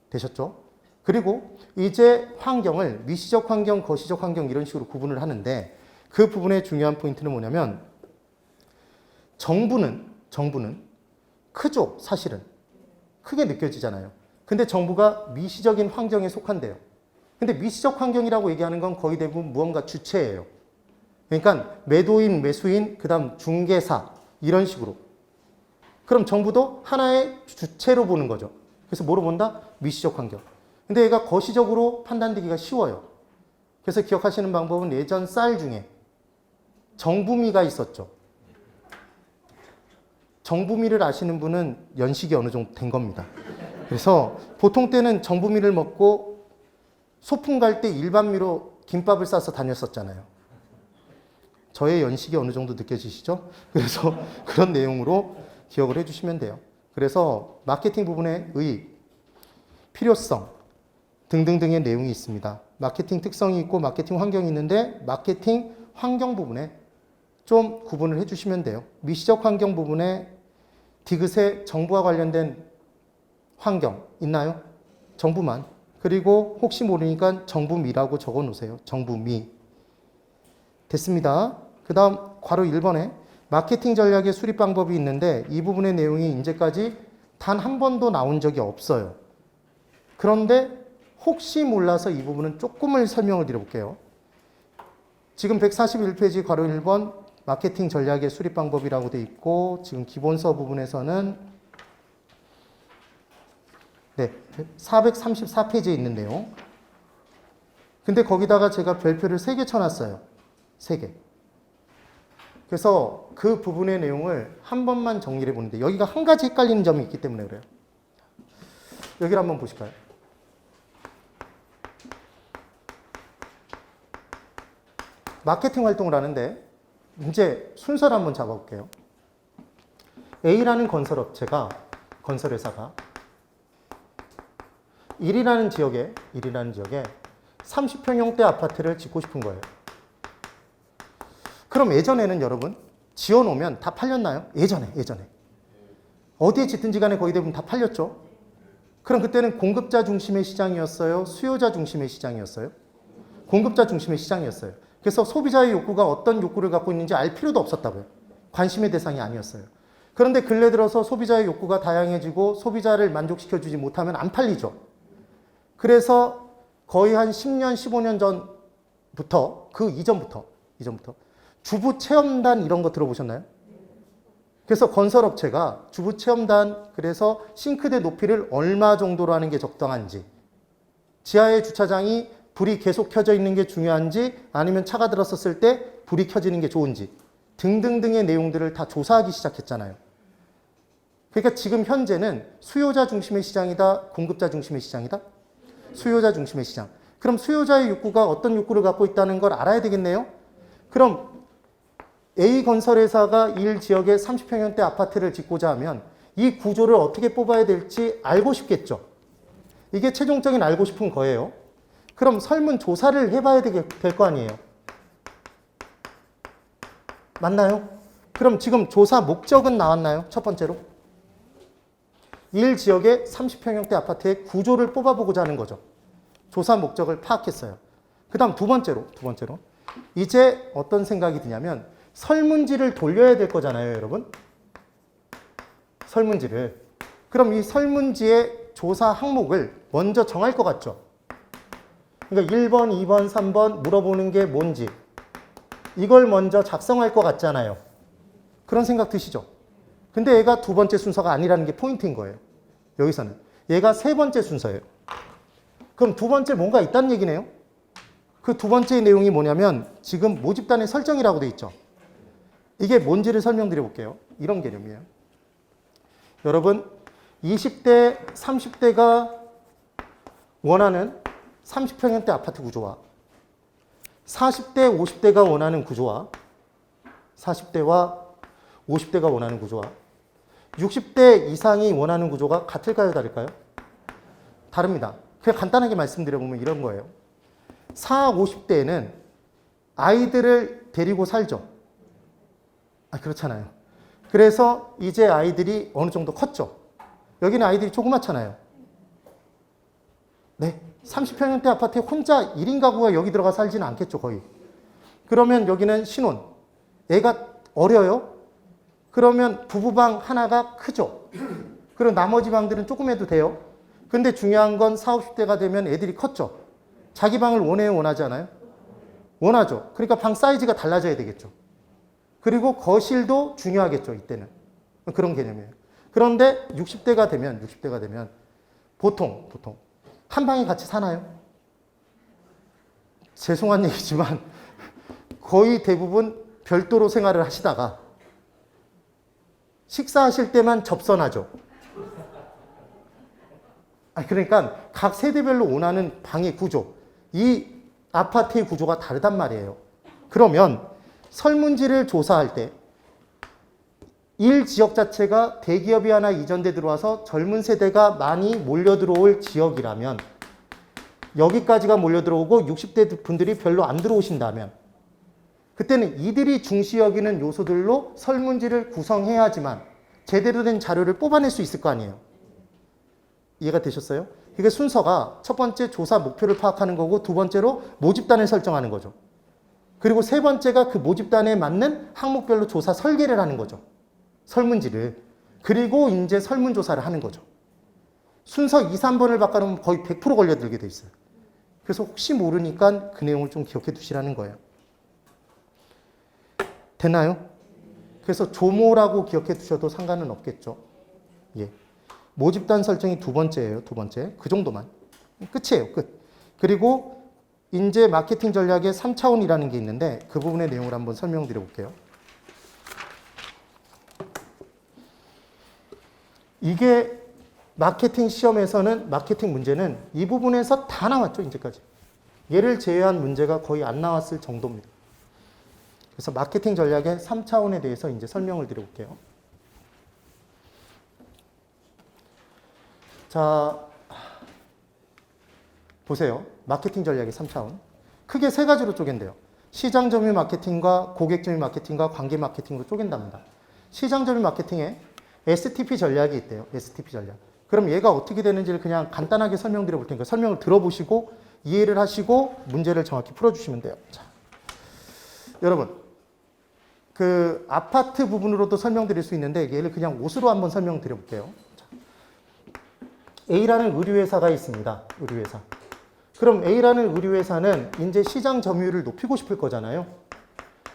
되셨죠? 그리고 이제 환경을 미시적 환경, 거시적 환경 이런 식으로 구분을 하는데 그 부분의 중요한 포인트는 뭐냐면 정부는 크죠, 사실은. 크게 느껴지잖아요. 근데 정부가 미시적인 환경에 속한대요. 근데 미시적 환경이라고 얘기하는 건 거의 대부분 무언가 주체예요. 그러니까 매도인, 매수인, 그 다음 중개사 이런 식으로. 그럼 정부도 하나의 주체로 보는 거죠. 그래서 뭐로 본다? 미시적 환경. 근데 얘가 거시적으로 판단되기가 쉬워요. 그래서 기억하시는 방법은 예전 쌀 중에 정부미가 있었죠. 정부미를 아시는 분은 연식이 어느 정도 된 겁니다. 그래서 보통 때는 정부미를 먹고 소풍 갈 때 일반미로 김밥을 싸서 다녔었잖아요. 저의 연식이 어느 정도 느껴지시죠? 그래서 그런 내용으로 기억을 해주시면 돼요. 그래서 마케팅 부분의 의의, 필요성 등등등의 내용이 있습니다. 마케팅 특성이 있고 마케팅 환경이 있는데 마케팅 환경 부분에 좀 구분을 해주시면 돼요. 미시적 환경 부분에 디귿에 정부와 관련된 환경 있나요? 정부만. 그리고 혹시 모르니까 정부미라고 적어 놓으세요. 정부미. 됐습니다. 그 다음 괄호 1번에 마케팅 전략의 수립 방법이 있는데 이 부분의 내용이 이제까지 단 한 번도 나온 적이 없어요. 그런데 혹시 몰라서 이 부분은 조금을 설명을 드려볼게요. 지금 141페이지 괄호 1번 마케팅 전략의 수립 방법이라고 돼 있고 지금 기본서 부분에서는 434페이지에 있는 내용. 근데 거기다가 제가 별표를 3개 쳐놨어요. 3개. 그래서 그 부분의 내용을 한 번만 정리를 해보는데 여기가 한 가지 헷갈리는 점이 있기 때문에 그래요. 여기를 한번 보실까요? 마케팅 활동을 하는데 이제 순서를 한번 잡아볼게요. A라는 건설업체가, 건설회사가 1이라는 지역에 30평형대 아파트를 짓고 싶은 거예요. 그럼 예전에는 여러분 지어놓으면 다 팔렸나요? 예전에 어디에 짓든지 간에 거의 대부분 다 팔렸죠. 그럼 그때는 공급자 중심의 시장이었어요? 수요자 중심의 시장이었어요? 공급자 중심의 시장이었어요. 그래서 소비자의 욕구가 어떤 욕구를 갖고 있는지 알 필요도 없었다고요. 관심의 대상이 아니었어요. 그런데 근래 들어서 소비자의 욕구가 다양해지고 소비자를 만족시켜주지 못하면 안 팔리죠. 그래서 거의 한 10년, 15년 전 그 이전부터 주부 체험단 이런 거 들어보셨나요? 그래서 건설업체가 주부 체험단, 그래서 싱크대 높이를 얼마 정도로 하는 게 적당한지, 지하의 주차장이 불이 계속 켜져 있는 게 중요한지, 아니면 차가 들었었을 때 불이 켜지는 게 좋은지 등등등의 내용들을 다 조사하기 시작했잖아요. 그러니까 지금 현재는 수요자 중심의 시장이다, 공급자 중심의 시장이다? 수요자 중심의 시장. 그럼 수요자의 욕구가 어떤 욕구를 갖고 있다는 걸 알아야 되겠네요. 그럼 A건설회사가 1지역에 30평형대 아파트를 짓고자 하면 이 구조를 어떻게 뽑아야 될지 알고 싶겠죠. 이게 최종적인 알고 싶은 거예요. 그럼 설문조사를 해봐야 될 거 아니에요. 맞나요? 그럼 지금 조사 목적은 나왔나요? 첫 번째로. 1지역의 30평형대 아파트의 구조를 뽑아보고자 하는 거죠. 조사 목적을 파악했어요. 그 다음 두 번째로. 이제 어떤 생각이 드냐면 설문지를 돌려야 될 거잖아요, 여러분. 설문지를. 그럼 이 설문지의 조사 항목을 먼저 정할 것 같죠. 그러니까 1번, 2번, 3번 물어보는 게 뭔지 이걸 먼저 작성할 것 같잖아요. 그런 생각 드시죠? 근데 얘가 두 번째 순서가 아니라는 게 포인트인 거예요. 여기서는. 얘가 세 번째 순서예요. 그럼 두 번째 뭔가 있다는 얘기네요. 그 두 번째 내용이 뭐냐면 지금 모집단의 설정이라고 돼 있죠. 이게 뭔지를 설명드려 볼게요. 이런 개념이에요. 여러분 20대, 30대가 원하는 30평형대 아파트 구조와 40대, 50대가 원하는 구조와 40대와 50대가 원하는 구조와 60대 이상이 원하는 구조가 같을까요, 다를까요? 다릅니다. 그냥 간단하게 말씀드려보면 이런 거예요. 40, 50대에는 아이들을 데리고 살죠. 그렇잖아요. 그래서 이제 아이들이 어느 정도 컸죠. 여기는 아이들이 조그맣잖아요. 네. 30평형대 아파트에 혼자 1인 가구가 여기 들어가 살지는 않겠죠, 거의. 그러면 여기는 신혼. 애가 어려요? 그러면 부부방 하나가 크죠. 그리고 나머지 방들은 조금 해도 돼요. 근데 중요한 건 40, 50대가 되면 애들이 컸죠. 자기 방을 원해요, 원하지 않아요? 원하죠. 그러니까 방 사이즈가 달라져야 되겠죠. 그리고 거실도 중요하겠죠, 이때는. 그런 개념이에요. 그런데 60대가 되면 보통 한 방에 같이 사나요? 죄송한 얘기지만 거의 대부분 별도로 생활을 하시다가 식사하실 때만 접선하죠. 그러니까 각 세대별로 원하는 방의 구조, 이 아파트의 구조가 다르단 말이에요. 그러면 설문지를 조사할 때 1지역 자체가 대기업이 하나 이전돼 들어와서 젊은 세대가 많이 몰려 들어올 지역이라면, 여기까지가 몰려 들어오고 60대 분들이 별로 안 들어오신다면 그때는 이들이 중시 여기는 요소들로 설문지를 구성해야지만 제대로 된 자료를 뽑아낼 수 있을 거 아니에요. 이해가 되셨어요? 이게 순서가 첫 번째 조사 목표를 파악하는 거고, 두 번째로 모집단을 설정하는 거죠. 그리고 세 번째가 그 모집단에 맞는 항목별로 조사 설계를 하는 거죠. 설문지를. 그리고 이제 설문조사를 하는 거죠. 순서 2, 3번을 바꿔놓으면 거의 100% 걸려들게 돼 있어요. 그래서 혹시 모르니까 그 내용을 좀 기억해 두시라는 거예요. 됐나요? 그래서 조모라고 기억해 두셔도 상관은 없겠죠. 예. 모집단 설정이 두 번째예요. 두 번째. 그 정도만. 끝이에요. 끝. 그리고 인재 마케팅 전략의 3차원이라는 게 있는데 그 부분의 내용을 한번 설명드려 볼게요. 이게 마케팅 시험에서는, 마케팅 문제는 이 부분에서 다 나왔죠, 이제까지. 얘를 제외한 문제가 거의 안 나왔을 정도입니다. 그래서 마케팅 전략의 3차원에 대해서 이제 설명을 드려볼게요. 자, 보세요. 마케팅 전략의 3차원. 크게 세 가지로 쪼갠대요. 시장 점유 마케팅과 고객 점유 마케팅과 관계 마케팅으로 쪼갠답니다. 시장 점유 마케팅에 STP 전략이 있대요. STP 전략. 그럼 얘가 어떻게 되는지를 그냥 간단하게 설명드려 볼 테니까 설명을 들어보시고 이해를 하시고 문제를 정확히 풀어주시면 돼요. 자, 여러분, 그 아파트 부분으로도 설명드릴 수 있는데 얘를 그냥 옷으로 한번 설명드려 볼게요. 자, A라는 의류회사가 있습니다. 의류회사. 그럼 A라는 의류회사는 이제 시장 점유율을 높이고 싶을 거잖아요.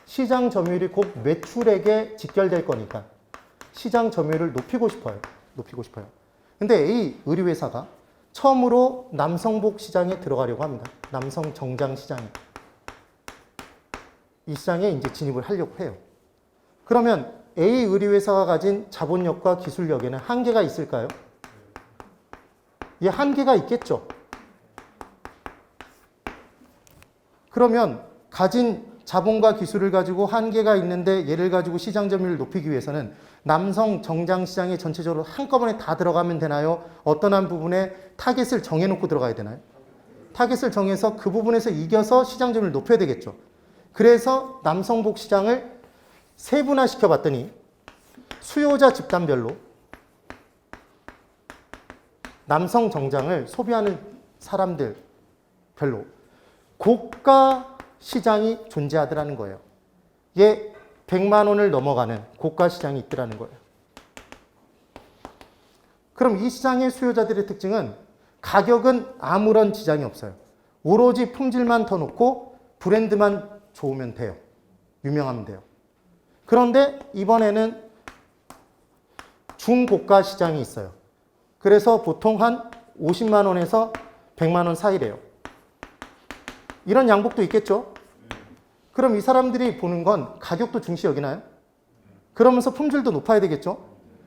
시장 점유율이 곧 매출액에 직결될 거니까 시장 점유율을 높이고 싶어요. 높이고 싶어요. 근데 A 의류회사가 처음으로 남성복 시장에 들어가려고 합니다. 남성 정장 시장에. 이 시장에 이제 진입을 하려고 해요. 그러면 A 의류회사가 가진 자본력과 기술력에는 한계가 있을까요? 예, 한계가 있겠죠. 그러면 가진 자본과 기술을 가지고 한계가 있는데 얘를 가지고 시장 점유율을 높이기 위해서는 남성 정장 시장에 전체적으로 한꺼번에 다 들어가면 되나요? 어떤 한 부분에 타겟을 정해놓고 들어가야 되나요? 타겟을 정해서 그 부분에서 이겨서 시장 점유율을 높여야 되겠죠. 그래서 남성복 시장을 세분화시켜 봤더니 수요자 집단별로 남성 정장을 소비하는 사람들 별로 고가 시장이 존재하더라는 거예요. 얘 100만 원을 넘어가는 고가 시장이 있더라는 거예요. 그럼 이 시장의 수요자들의 특징은 가격은 아무런 지장이 없어요. 오로지 품질만 더 놓고 브랜드만 좋으면 돼요. 유명하면 돼요. 그런데 이번에는 중고가 시장이 있어요. 그래서 보통 한 50만 원에서 100만 원 사이래요. 이런 양복도 있겠죠? 그럼 이 사람들이 보는 건 가격도 중시 여기나요? 그러면서 품질도 높아야 되겠죠?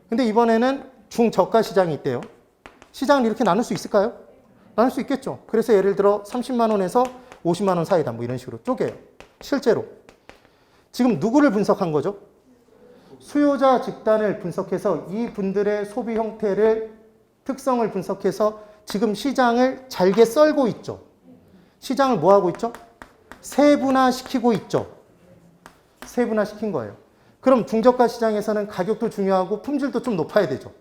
근데 이번에는 중저가 시장이 있대요. 시장을 이렇게 나눌 수 있을까요? 나눌 수 있겠죠. 그래서 예를 들어 30만 원에서 50만 원 사이다. 뭐 이런 식으로 쪼개요. 실제로. 지금 누구를 분석한 거죠? 수요자 집단을 분석해서 이 분들의 소비 형태를 특성을 분석해서 지금 시장을 잘게 썰고 있죠. 시장을 뭐 하고 있죠? 세분화시키고 있죠. 세분화시킨 거예요. 그럼 중저가 시장에서는 가격도 중요하고 품질도 좀 높아야 되죠.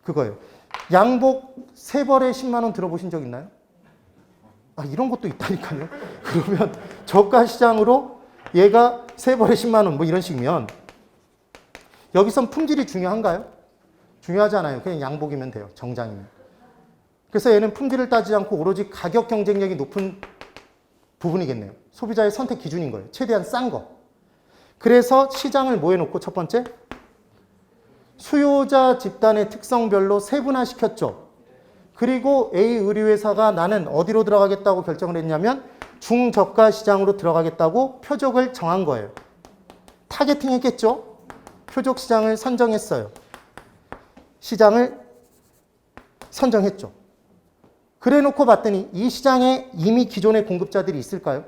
그거예요. 양복 3벌에 10만 원 들어보신 적 있나요? 아, 이런 것도 있다니까요. 그러면 저가 시장으로 얘가 3벌에 10만 원 뭐 이런 식이면 여기선 품질이 중요한가요? 중요하지 않아요. 그냥 양복이면 돼요. 정장이면. 그래서 얘는 품질을 따지지 않고 오로지 가격 경쟁력이 높은 부분이겠네요. 소비자의 선택 기준인 거예요. 최대한 싼 거. 그래서 시장을 뭐 해놓고 첫 번째? 수요자 집단의 특성별로 세분화시켰죠. 그리고 A 의류회사가 나는 어디로 들어가겠다고 결정을 했냐면 중저가 시장으로 들어가겠다고 표적을 정한 거예요. 타겟팅 했겠죠? 표적 시장을 선정했어요. 시장을 선정했죠. 그래 놓고 봤더니 이 시장에 이미 기존의 공급자들이 있을까요?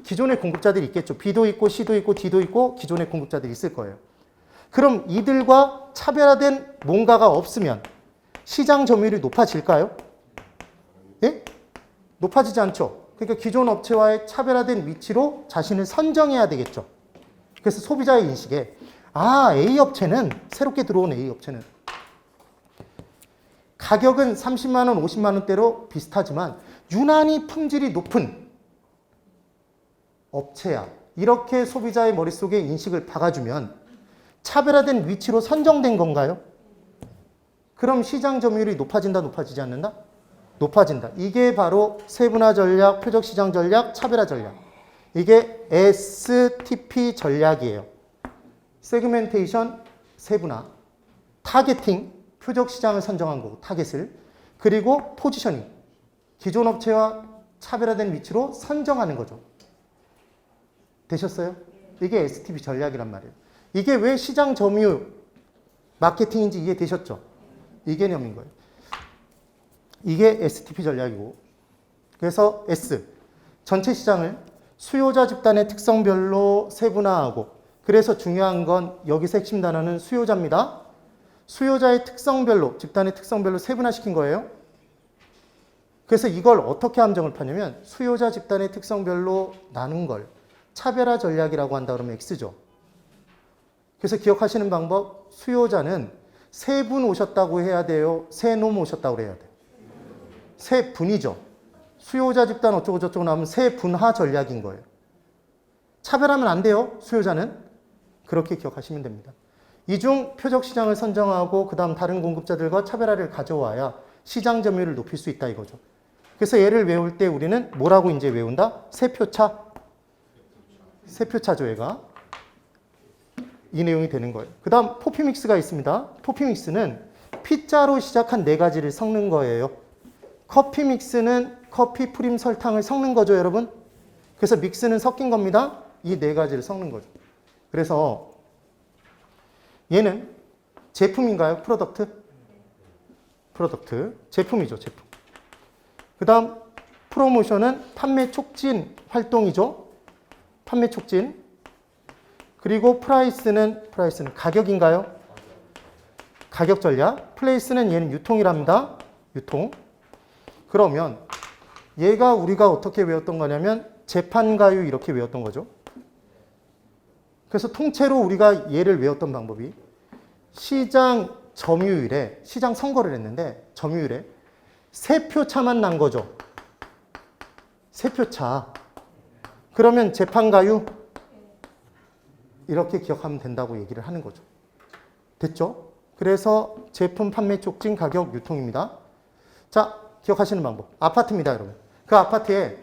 기존의 공급자들이 있겠죠. B도 있고 C도 있고 D도 있고 기존의 공급자들이 있을 거예요. 그럼 이들과 차별화된 뭔가가 없으면 시장 점유율이 높아질까요? 예? 높아지지 않죠. 그러니까 기존 업체와의 차별화된 위치로 자신을 선정해야 되겠죠. 그래서 소비자의 인식에 아, A 업체는 새롭게 들어온 A 업체는 가격은 30만 원, 50만 원대로 비슷하지만 유난히 품질이 높은 업체야. 이렇게 소비자의 머릿속에 인식을 박아주면 차별화된 위치로 선정된 건가요? 그럼 시장 점유율이 높아진다, 높아지지 않는다? 높아진다. 이게 바로 세분화 전략, 표적 시장 전략, 차별화 전략. 이게 STP 전략이에요. 세그멘테이션, 세분화, 타겟팅, 표적 시장을 선정한 거고, 타겟을. 그리고 포지셔닝, 기존 업체와 차별화된 위치로 선정하는 거죠. 되셨어요? 이게 STP 전략이란 말이에요. 이게 왜 시장 점유 마케팅인지 이해되셨죠? 이 개념인 거예요. 이게 STP 전략이고, 그래서 S, 전체 시장을 수요자 집단의 특성별로 세분화하고, 그래서 중요한 건 여기서 핵심 단어는 수요자입니다. 수요자의 특성별로, 집단의 특성별로 세분화시킨 거예요. 그래서 이걸 어떻게 함정을 파냐면 수요자 집단의 특성별로 나눈 걸 차별화 전략이라고 한다 그러면 X죠. 그래서 기억하시는 방법, 수요자는 세 분 오셨다고 해야 돼요? 세 놈 오셨다고 해야 돼요? 세 분이죠. 수요자 집단 어쩌고 저쩌고 나오면 세 분화 전략인 거예요. 차별하면 안 돼요, 수요자는. 그렇게 기억하시면 됩니다. 이중 표적 시장을 선정하고 그 다음 다른 공급자들과 차별화를 가져와야 시장 점유율을 높일 수 있다 이거죠. 그래서 얘를 외울 때 우리는 뭐라고 이제 외운다? 세표차. 세표차죠, 얘가. 이 내용이 되는 거예요. 그 다음 포피믹스가 있습니다. 포피믹스는 P자로 시작한 네 가지를 섞는 거예요. 커피믹스는 커피, 프림, 설탕을 섞는 거죠, 여러분. 그래서 믹스는 섞인 겁니다. 이 네 가지를 섞는 거죠. 그래서 얘는 제품인가요? 프로덕트? 프로덕트. 제품이죠, 제품. 그 다음 프로모션은 판매 촉진 활동이죠. 판매 촉진. 그리고 프라이스는 가격인가요? 가격 전략. 플레이스는 얘는 유통이랍니다. 유통. 그러면 얘가 우리가 어떻게 외웠던 거냐면 재판가유 이렇게 외웠던 거죠. 그래서 통째로 우리가 얘를 외웠던 방법이 시장 점유율에 시장 선거를 했는데 점유율에 세 표 차만 난 거죠. 세 표 차. 그러면 재판가유 이렇게 기억하면 된다고 얘기를 하는 거죠. 됐죠? 그래서 제품 판매 촉진 가격 유통입니다. 자, 기억하시는 방법. 아파트입니다, 여러분. 그 아파트에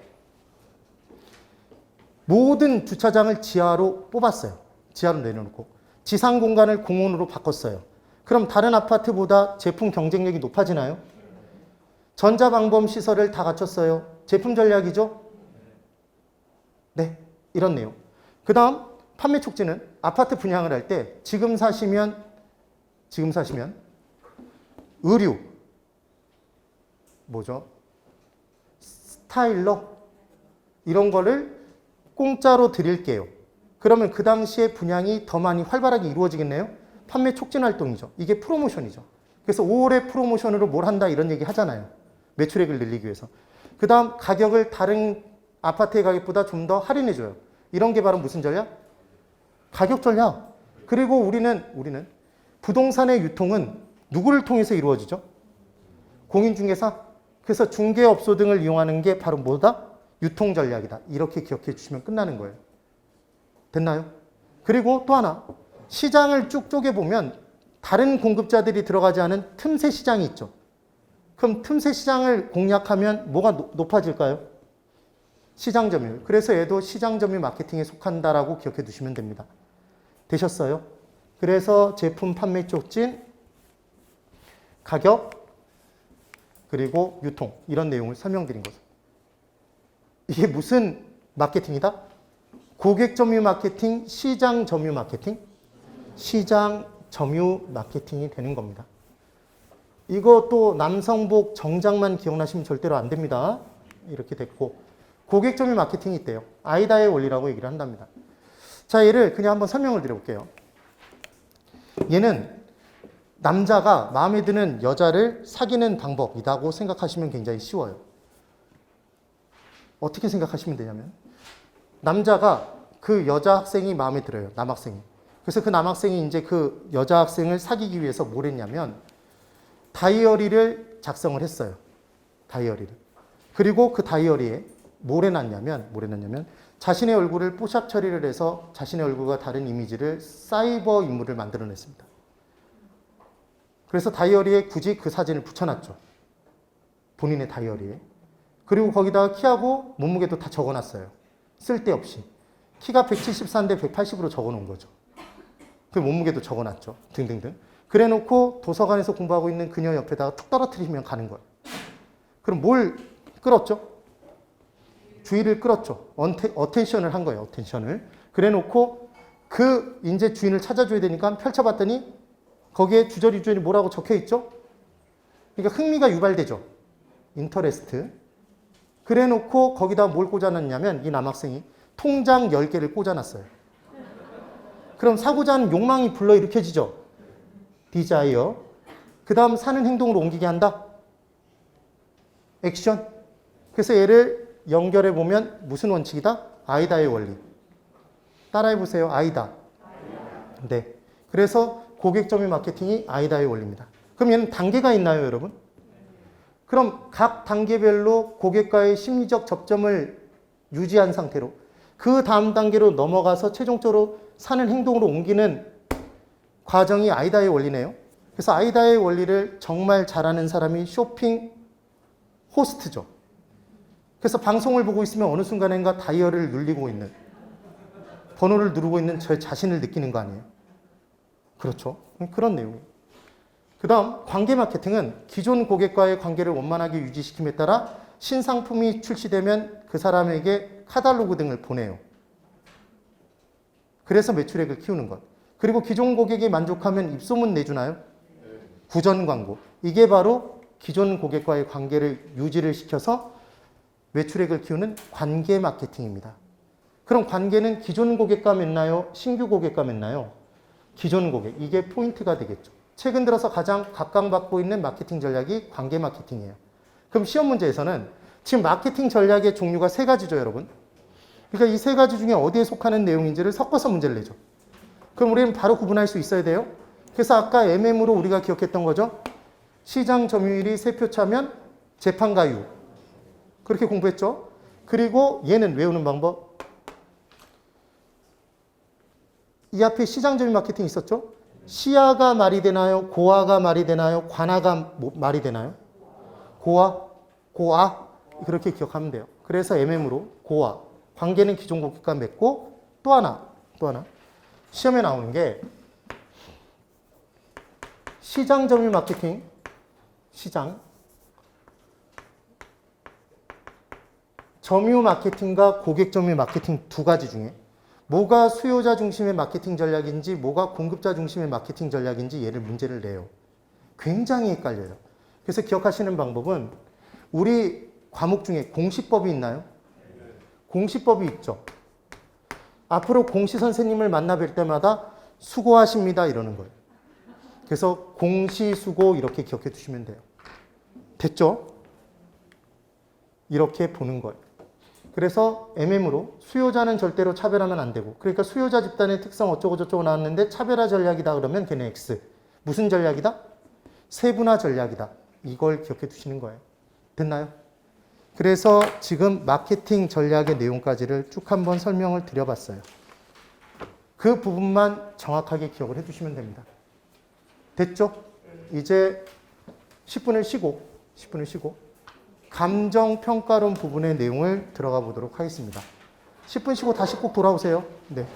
모든 주차장을 지하로 뽑았어요. 지하로 내려놓고. 지상 공간을 공원으로 바꿨어요. 그럼 다른 아파트보다 제품 경쟁력이 높아지나요? 전자방범 시설을 다 갖췄어요. 제품 전략이죠? 네, 이런 내용. 그 다음 판매 촉진은 아파트 분양을 할 때 지금 사시면 의류, 뭐죠? 스타일러 이런 거를 공짜로 드릴게요. 그러면 그 당시에 분양이 더 많이 활발하게 이루어지겠네요. 판매 촉진 활동이죠. 이게 프로모션이죠. 그래서 5월에 프로모션으로 뭘 한다 이런 얘기 하잖아요. 매출액을 늘리기 위해서. 그 다음 가격을 다른 아파트의 가격보다 좀 더 할인해줘요. 이런 게 바로 무슨 전략? 가격 전략. 그리고 우리는 부동산의 유통은 누구를 통해서 이루어지죠? 공인중개사. 그래서 중개업소 등을 이용하는 게 바로 뭐다? 유통 전략이다. 이렇게 기억해 주시면 끝나는 거예요. 됐나요? 그리고 또 하나. 시장을 쭉 쪼개보면 다른 공급자들이 들어가지 않은 틈새 시장이 있죠. 그럼 틈새 시장을 공략하면 뭐가 높아질까요? 시장 점유율. 그래서 얘도 시장 점유 마케팅에 속한다라고 기억해 두시면 됩니다. 되셨어요? 그래서 제품 판매 촉진, 가격, 그리고 유통 이런 내용을 설명드린 거죠. 이게 무슨 마케팅이다? 고객 점유 마케팅, 시장 점유 마케팅? 시장 점유 마케팅이 되는 겁니다. 이것도 남성복 정장만 기억나시면 절대로 안 됩니다. 이렇게 됐고 고객 점유 마케팅이 있대요. 아이다의 원리라고 얘기를 한답니다. 자, 얘를 그냥 한번 설명을 드려볼게요. 얘는 남자가 마음에 드는 여자를 사귀는 방법이라고 생각하시면 굉장히 쉬워요. 어떻게 생각하시면 되냐면 남자가 그 여자 학생이 마음에 들어요. 남학생이. 그래서 그 남학생이 이제 그 여자 학생을 사귀기 위해서 뭘 했냐면 다이어리를 작성을 했어요. 다이어리를. 그리고 그 다이어리에 뭘 해놨냐면 자신의 얼굴을 뽀샵 처리를 해서 자신의 얼굴과 다른 이미지를 사이버 인물을 만들어냈습니다. 그래서 다이어리에 굳이 그 사진을 붙여놨죠. 본인의 다이어리에. 그리고 거기다가 키하고 몸무게도 다 적어놨어요. 쓸데없이. 키가 174인데 180으로 적어놓은 거죠. 그 몸무게도 적어놨죠. 등등등. 그래놓고 도서관에서 공부하고 있는 그녀 옆에다가 툭 떨어뜨리면 가는 거예요. 그럼 뭘 끌었죠? 주의를 끌었죠. 어텐션을 한 거예요. 어텐션을. 그래놓고 그 이제 주인을 찾아줘야 되니까 펼쳐봤더니 거기에 주저리 뭐라고 적혀있죠? 그러니까 흥미가 유발되죠. 인터레스트. 그래놓고 거기다 뭘 꽂아놨냐면 이 남학생이 통장 10개를 꽂아놨어요. 그럼 사고자 하는 욕망이 불러일으켜지죠. 디자이어. 그 다음 사는 행동으로 옮기게 한다. 액션. 그래서 얘를 연결해 보면 무슨 원칙이다? 아이다의 원리. 따라해보세요. 아이다. 네. 그래서 고객 점유 마케팅이 아이다의 원리입니다. 그럼 얘는 단계가 있나요, 여러분? 그럼 각 단계별로 고객과의 심리적 접점을 유지한 상태로 그 다음 단계로 넘어가서 최종적으로 사는 행동으로 옮기는 과정이 아이다의 원리네요. 그래서 아이다의 원리를 정말 잘하는 사람이 쇼핑 호스트죠. 그래서 방송을 보고 있으면 어느 순간인가 다이얼을 눌리고 있는, 번호를 누르고 있는 저 자신을 느끼는 거 아니에요? 그렇죠. 그런 내용이에요. 그 다음 관계 마케팅은 기존 고객과의 관계를 원만하게 유지시킴에 따라 신상품이 출시되면 그 사람에게 카탈로그 등을 보내요. 그래서 매출액을 키우는 것. 그리고 기존 고객이 만족하면 입소문 내주나요? 구전 광고. 이게 바로 기존 고객과의 관계를 유지를 시켜서 매출액을 키우는 관계 마케팅입니다. 그럼 관계는 기존 고객과 맺나요? 신규 고객과 맺나요? 기존 고객. 이게 포인트가 되겠죠. 최근 들어서 가장 각광받고 있는 마케팅 전략이 관계 마케팅이에요. 그럼 시험 문제에서는 지금 마케팅 전략의 종류가 세 가지죠, 여러분. 그러니까 이 세 가지 중에 어디에 속하는 내용인지를 섞어서 문제를 내죠. 그럼 우리는 바로 구분할 수 있어야 돼요. 그래서 아까 MM으로 우리가 기억했던 거죠. 시장 점유율이 3표 차면 재판가유. 그렇게 공부했죠. 그리고 얘는 외우는 방법. 이 앞에 시장 점유 마케팅 있었죠. 시아가 말이 되나요? 고아가 말이 되나요? 관아가 말이 되나요? 고아. 그렇게 기억하면 돼요. 그래서 MM으로 고아. 관계는 기존 고객과 맺고 또 하나. 시험에 나오는 게 시장 점유 마케팅, 시장. 점유 마케팅과 고객 점유 마케팅 두 가지 중에 뭐가 수요자 중심의 마케팅 전략인지 뭐가 공급자 중심의 마케팅 전략인지 얘를 문제를 내요. 굉장히 헷갈려요. 그래서 기억하시는 방법은 우리 과목 중에 공시법이 있나요? 공시법이 있죠. 앞으로 공시 선생님을 만나 뵐 때마다 수고하십니다 이러는 거예요. 그래서 공시수고 이렇게 기억해 두시면 돼요. 됐죠? 이렇게 보는 거예요. 그래서 MM으로 수요자는 절대로 차별하면 안 되고, 그러니까 수요자 집단의 특성 어쩌고 저쩌고 나왔는데 차별화 전략이다 그러면 걔는 X. 무슨 전략이다? 세분화 전략이다. 이걸 기억해 두시는 거예요. 됐나요? 그래서 지금 마케팅 전략의 내용까지를 쭉 한번 설명을 드려봤어요. 그 부분만 정확하게 기억을 해두시면 됩니다. 됐죠? 이제 10분을 쉬고 감정평가론 부분의 내용을 들어가 보도록 하겠습니다. 10분 쉬고 다시 꼭 돌아오세요. 네.